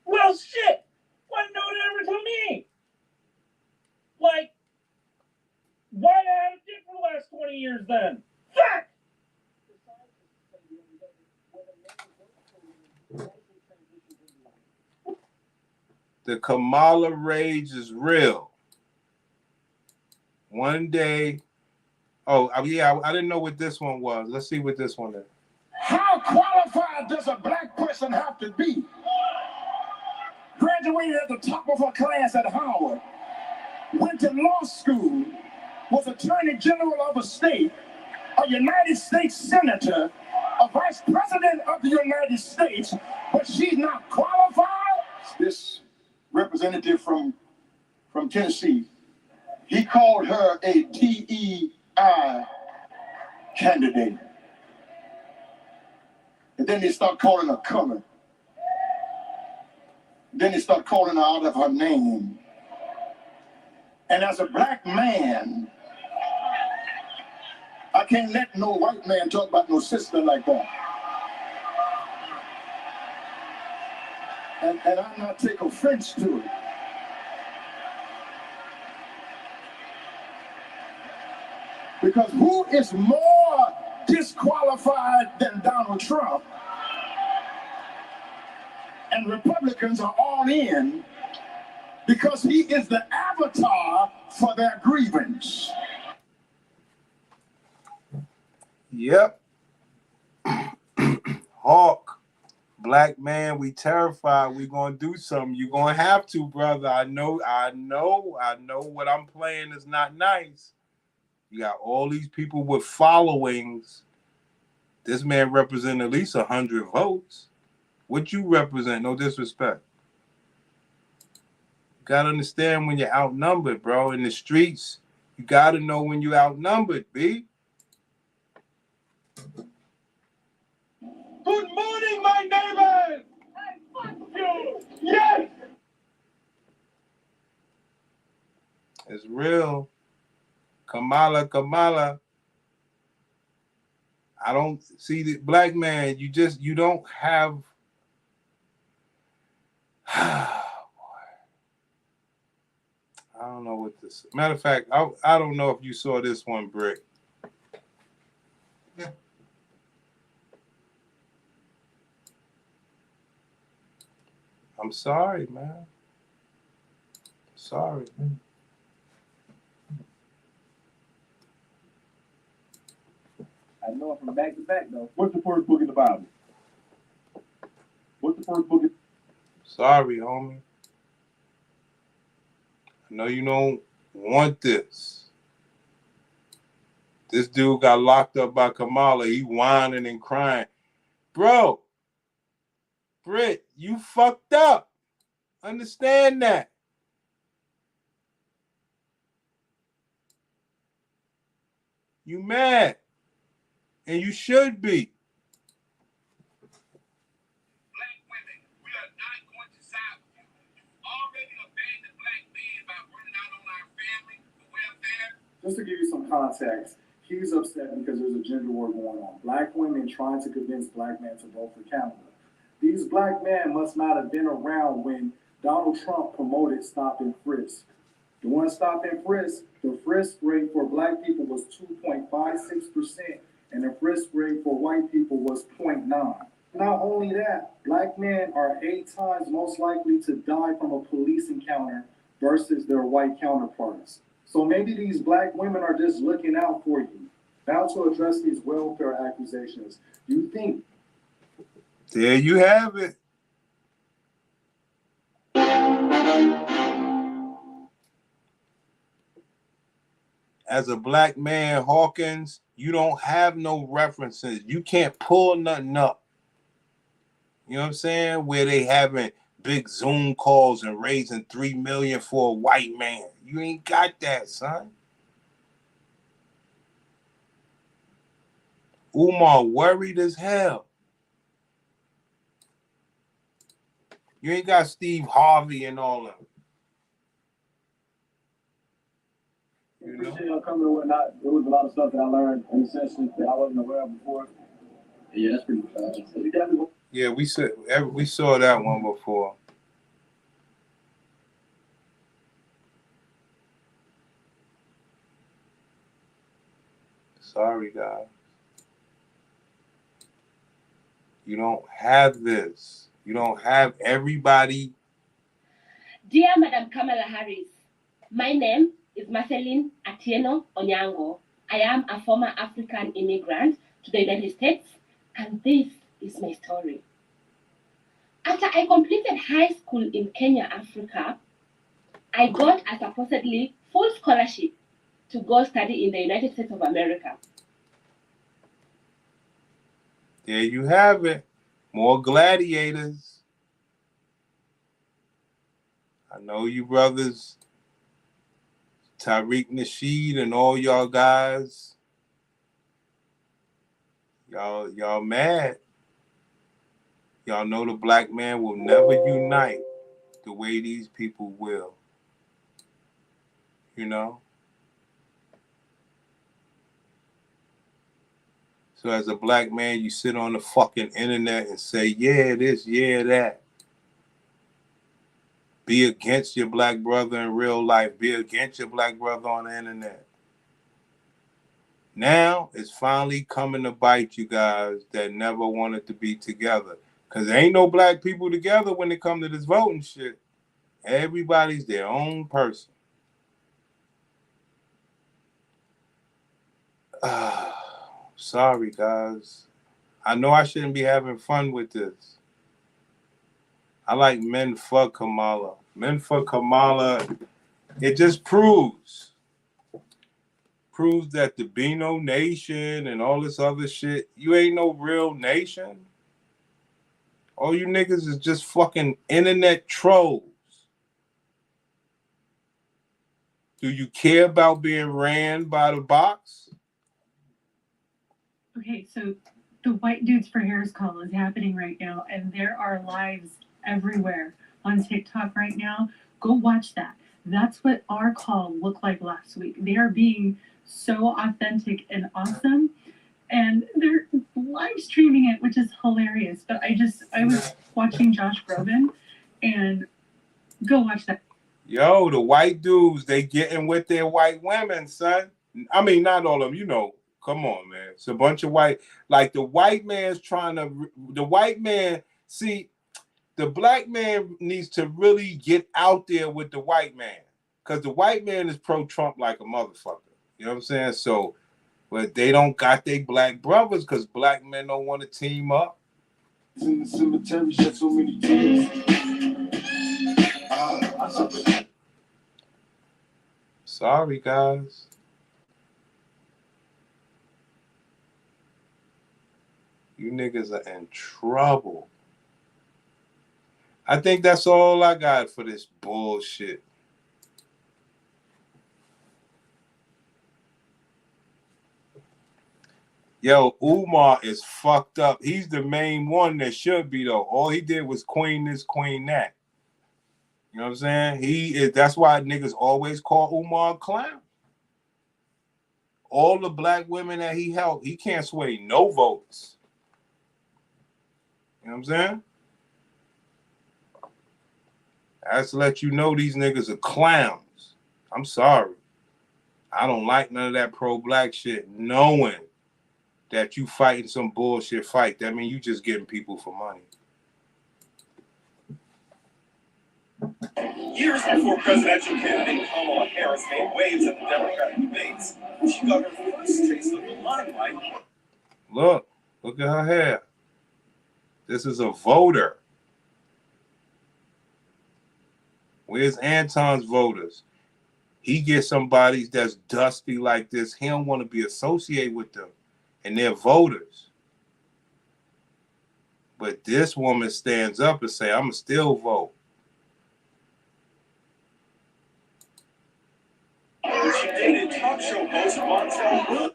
[SPEAKER 3] Well, shit. Why no one ever told me? Like, why did I have a dick for the last 20 years then? Fuck!
[SPEAKER 9] The Kamala rage is real. One day, I didn't know what this one was. Let's see what this one is.
[SPEAKER 21] How qualified does a black person have to be? Graduated at the top of her class at Howard, went to law school, was Attorney General of a state, a United States Senator, a Vice President of the United States, but she's not qualified? This representative from Tennessee, he called her a DEI candidate. And then they start calling her color. Then they start calling her out of her name. And as a black man, I can't let no white man talk about no sister like that. And I not take offense to it. Because who is more disqualified than Donald Trump? And Republicans are all in because he is the avatar for their grievance.
[SPEAKER 9] Yep. Hawk, black man, we terrified. We gonna do something. You gonna have to, brother. I know what I'm playing is not nice. You got all these people with followings. This man represents at least 100 votes. What you represent? No disrespect. You gotta understand when you're outnumbered, bro. In the streets, you gotta know when you're outnumbered, B.
[SPEAKER 3] Good morning, my neighbors! Hey, fuck you! Yes!
[SPEAKER 9] It's real. Kamala. I don't see the black man. You don't have. I don't know what this. Matter of fact, I don't know if you saw this one, Brick. I'm sorry, man. Sorry.
[SPEAKER 21] I know it from back to back, though. What's the first book in the Bible? What's the first book?
[SPEAKER 9] Sorry, homie. I know you don't want this. This dude got locked up by Kamala. He whining and crying. Bro, Britt, you fucked up. Understand that. You mad. And you should be.
[SPEAKER 13] Black women, we are not going to side with you. You already abandoned black men by running out on our family, the welfare.
[SPEAKER 14] Just to give you some context, he's upset because there's a gender war going on. Black women trying to convince black men to vote for Kamala. These black men must not have been around when Donald Trump promoted stop and frisk. During stop and frisk, the frisk rate for black people was 2.56%, and the frisk rate for white people was 0.9. Not only that, black men are 8 times most likely to die from a police encounter versus their white counterparts. So maybe these black women are just looking out for you. Now to address these welfare accusations, do you think?
[SPEAKER 9] There you have it. As a black man, Hawkins, you don't have no references. You can't pull nothing up. You know what I'm saying? Where they having big Zoom calls and raising $3 million for a white man. You ain't got that, son. Umar worried as hell. You ain't got Steve Harvey and all of them.
[SPEAKER 14] Appreciate y'all coming and whatnot. There was a lot of stuff that I learned in the session that I wasn't aware of before. Yeah, that's pretty so
[SPEAKER 9] yeah, we saw that one before. Sorry, guys. You don't have this. You don't have everybody.
[SPEAKER 12] Dear Madam Kamala Harris, my name is Marceline Atieno Onyango. I am a former African immigrant to the United States, and this is my story. After I completed high school in Kenya, Africa, I got a supposedly full scholarship to go study in the United States of America.
[SPEAKER 9] There you have it. More gladiators. I know you brothers, Tariq Nasheed and all y'all guys, y'all mad. Y'all know the black man will never unite the way these people will. You know? So as a black man, you sit on the fucking internet and say, yeah, this, yeah, that. Be against your black brother in real life. Be against your black brother on the internet. Now it's finally coming to bite you guys that never wanted to be together. Because there ain't no black people together when it comes to this voting shit. Everybody's their own person. Sorry, guys. I know I shouldn't be having fun with this. I like Men for Kamala. Men for Kamala, it just proves that the Beano Nation and all this other shit, you ain't no real nation. All you niggas is just fucking internet trolls. Do you care about being ran by the box?
[SPEAKER 16] Okay, so the White Dudes for Harris call is happening right now, and there are lives everywhere on TikTok right now. Go watch that. That's what our call looked like last week. They are being so authentic and awesome, and they're live streaming it, which is hilarious. But I was watching Josh Groban, and go watch that.
[SPEAKER 9] Yo, the white dudes, they getting with their white women, son. I mean, not all of them, you know. Come on, man. It's a bunch of white, like the white man's trying to, the white man, see, the black man needs to really get out there with the white man. Because the white man is pro-Trump like a motherfucker. You know what I'm saying? So, but they don't got their black brothers because black men don't want to team up.
[SPEAKER 14] In the cemetery, shed so many tears.
[SPEAKER 9] Sorry, guys. You niggas are in trouble. I think that's all I got for this bullshit. Yo, Umar is fucked up. He's the main one that should be, though. All he did was queen this, queen that. You know what I'm saying? That's why niggas always call Umar a clown. All the black women that he helped, he can't sway no votes. You know what I'm saying? That's to let you know these niggas are clowns. I'm sorry. I don't like none of that pro-black shit. Knowing that you fighting some bullshit fight, that means you just getting people for money.
[SPEAKER 17] Years before presidential candidate Kamala Harris made waves at the Democratic debates, she got her first taste of the limelight.
[SPEAKER 9] Look at her hair. This is a voter. Where's Anton's voters? He gets somebody that's dusty like this. He don't want to be associated with them. And they're voters. But this woman stands up and say, I'ma still vote.
[SPEAKER 17] She dated talk show host Montel.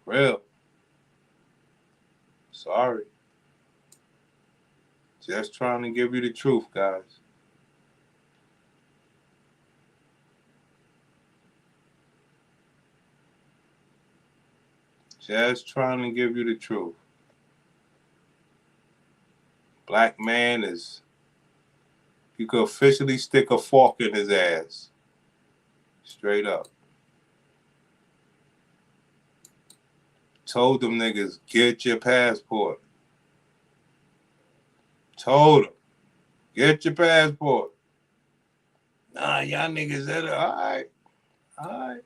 [SPEAKER 9] Real. Sorry. Just trying to give you the truth, guys. Just trying to give you the truth. Black man is, you could officially stick a fork in his ass. Straight up. Told them niggas, get your passport. Told them, get your passport. Nah, y'all niggas said it. All right.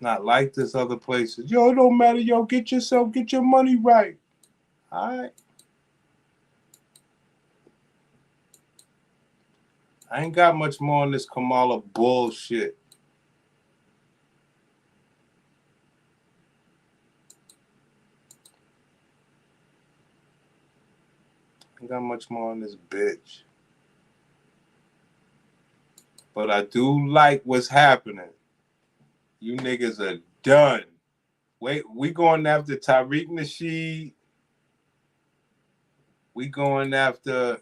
[SPEAKER 9] Not like this other places. Yo, it don't matter. Yo, get your money right. All right. I ain't got much more on this Kamala bullshit. Ain't got much more on this bitch. But I do like what's happening. You niggas are done. Wait, we going after Tariq Nasheed. We going after,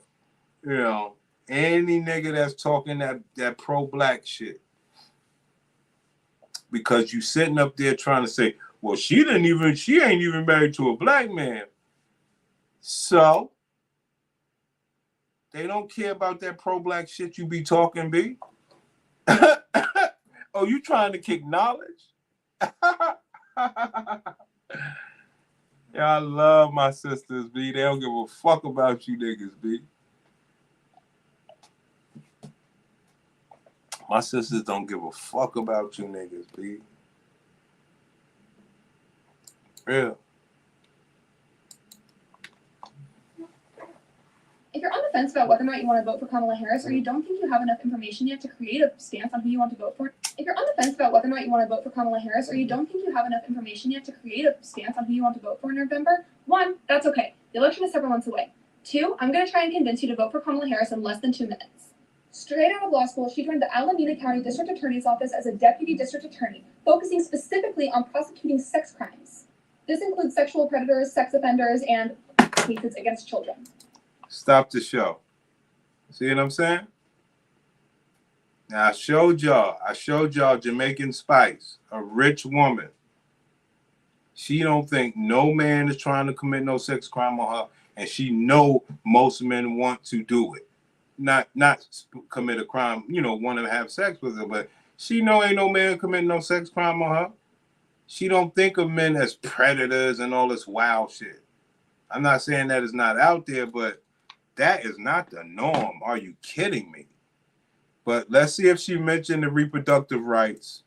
[SPEAKER 9] any nigga that's talking that pro-black shit. Because you sitting up there trying to say, well, she ain't even married to a black man. So, they don't care about that pro-black shit you be talking, B. Oh, you trying to kick knowledge? Yeah, I love my sisters, B. They don't give a fuck about you niggas, B. My sisters don't give a fuck about you niggas, B. Real.
[SPEAKER 2] If you're on the fence about whether or not you want to vote for Kamala Harris, or you don't think you have enough information yet to create a stance on who you want to vote for, if you're on the fence about whether or not you want to vote for Kamala Harris, or you don't think you have enough information yet to create a stance on who you want to vote for in November, 1, that's okay. The election is several months away. 2, I'm going to try and convince you to vote for Kamala Harris in less than 2 minutes. Straight out of law school, she joined the Alameda County District Attorney's Office as a deputy district attorney, focusing specifically on prosecuting sex crimes. This includes sexual predators, sex offenders, and cases against children.
[SPEAKER 9] Stop the show. See what I'm saying? Now, I showed y'all Jamaican Spice, a rich woman. She don't think no man is trying to commit no sex crime on her, and she know most men want to do it. Not commit a crime, want to have sex with her, but she know ain't no man committing no sex crime on her. She don't think of men as predators and all this wild shit. I'm not saying that it's not out there, but that is not the norm. Are you kidding me? But let's see if she mentioned the reproductive rights.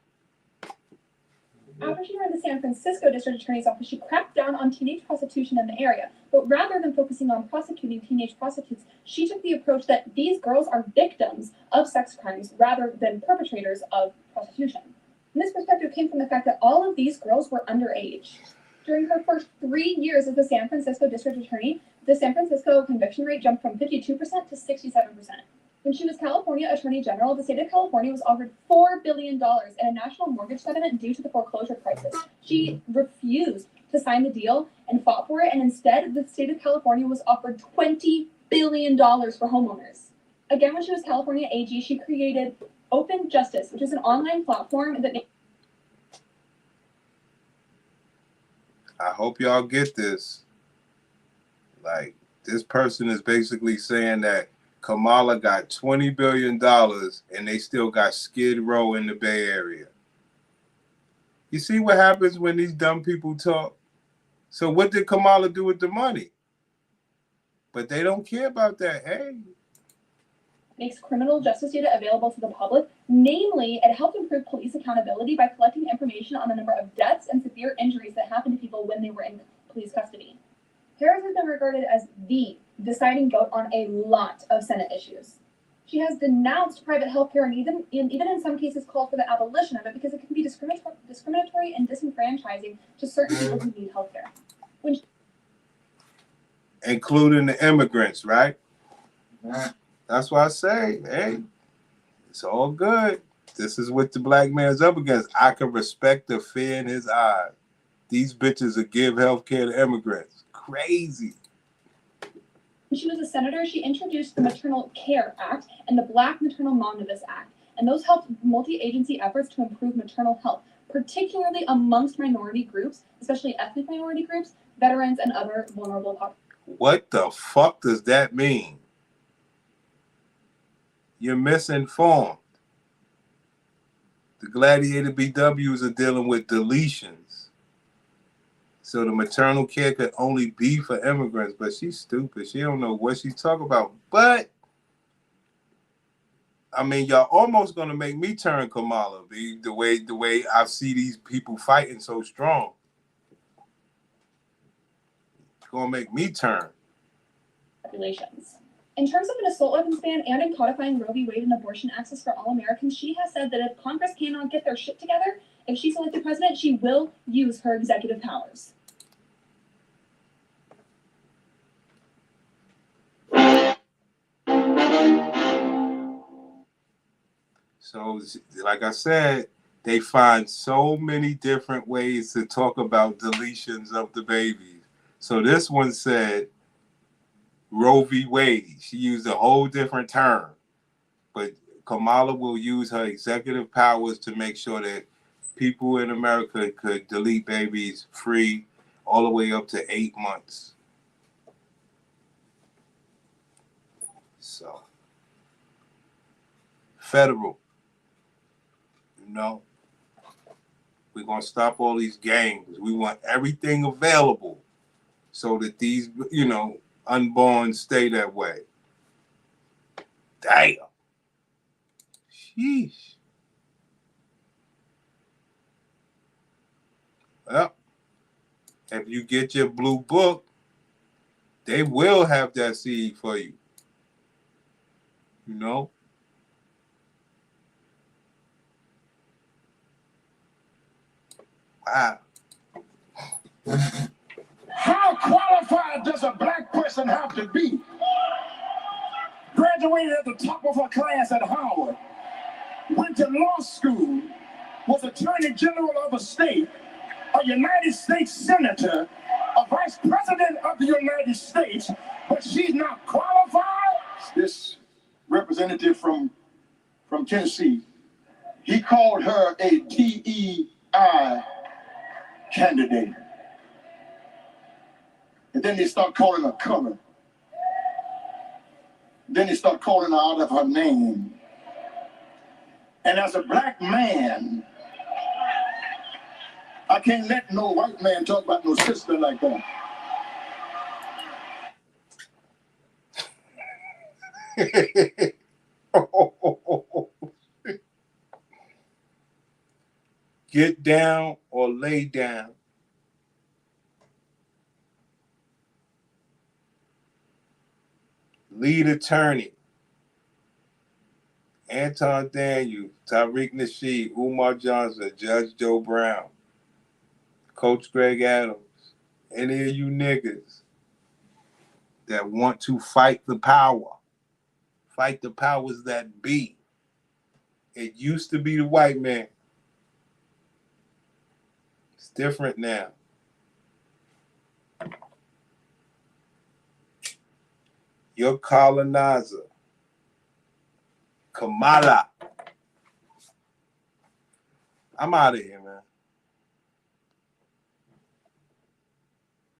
[SPEAKER 2] After she joined the San Francisco District Attorney's Office, she cracked down on teenage prostitution in the area. But rather than focusing on prosecuting teenage prostitutes, she took the approach that these girls are victims of sex crimes rather than perpetrators of prostitution. And this perspective came from the fact that all of these girls were underage. During her first 3 years as the San Francisco District Attorney, the San Francisco conviction rate jumped from 52% to 67%. When she was California Attorney General, the state of California was offered $4 billion in a national mortgage settlement due to the foreclosure crisis. She refused to sign the deal and fought for it, and instead, the state of California was offered $20 billion for homeowners. Again, when she was California AG, she created Open Justice, which is an online platform that
[SPEAKER 9] I hope y'all get this. Like, this person is basically saying that Kamala got $20 billion and they still got Skid Row in the Bay Area. You see what happens when these dumb people talk? So what did Kamala do with the money? But they don't care about that. Hey.
[SPEAKER 2] Makes criminal justice data available to the public. Namely, it helped improve police accountability by collecting information on the number of deaths and severe injuries that happened to people when they were in police custody. Harris has been regarded as the deciding vote on a lot of Senate issues. She has denounced private health care and even in some cases called for the abolition of it because it can be discriminatory and disenfranchising to certain people who need health care.
[SPEAKER 9] Including the immigrants, right? That's why I say, hey, it's all good. This is what the black man's up against. I can respect the fear in his eyes. These bitches will give health care to immigrants. Crazy.
[SPEAKER 2] When she was a senator, she introduced the Maternal Care Act and the Black Maternal Omnibus Act, and those helped multi-agency efforts to improve maternal health, particularly amongst minority groups, especially ethnic minority groups, veterans, and other vulnerable populations.
[SPEAKER 9] What the fuck does that mean? You're misinformed. The Gladiator BWs are dealing with deletions. So the maternal care could only be for immigrants, but she's stupid. She don't know what she's talking about. But, I mean, y'all almost gonna make me turn Kamala, the way I see these people fighting so strong. It's gonna make me turn.
[SPEAKER 2] Populations. In terms of an assault weapons ban and in codifying Roe v. Wade and abortion access for all Americans, she has said that if Congress cannot get their shit together, if she's elected president, she will use her executive powers.
[SPEAKER 9] So, like I said, they find so many different ways to talk about deletions of the babies. So this one said Roe v. Wade. She used a whole different term. But Kamala will use her executive powers to make sure that people in America could delete babies free all the way up to 8 months. So, federal. You know, we're going to stop all these games. We want everything available so that these, unborn stay that way. Damn. Sheesh. Well, if you get your blue book, they will have that seed for you. You know? Wow.
[SPEAKER 21] How qualified does a black person have to be? Graduated at the top of her class at Howard, went to law school, was Attorney General of a state, a United States Senator, a Vice President of the United States, but she's not qualified? This representative from Tennessee, he called her a DEI candidate. And then they start calling her color. Then they start calling her out of her name. And as a black man, I can't let no white man talk about no sister like that.
[SPEAKER 9] Get down or lay down. Lead attorney, Anton Daniels, Tariq Nasheed, Umar Johnson, Judge Joe Brown, Coach Greg Adams, any of you niggas that want to fight the powers that be. It used to be the white man. It's different now. Your colonizer, Kamala. I'm out of here, man.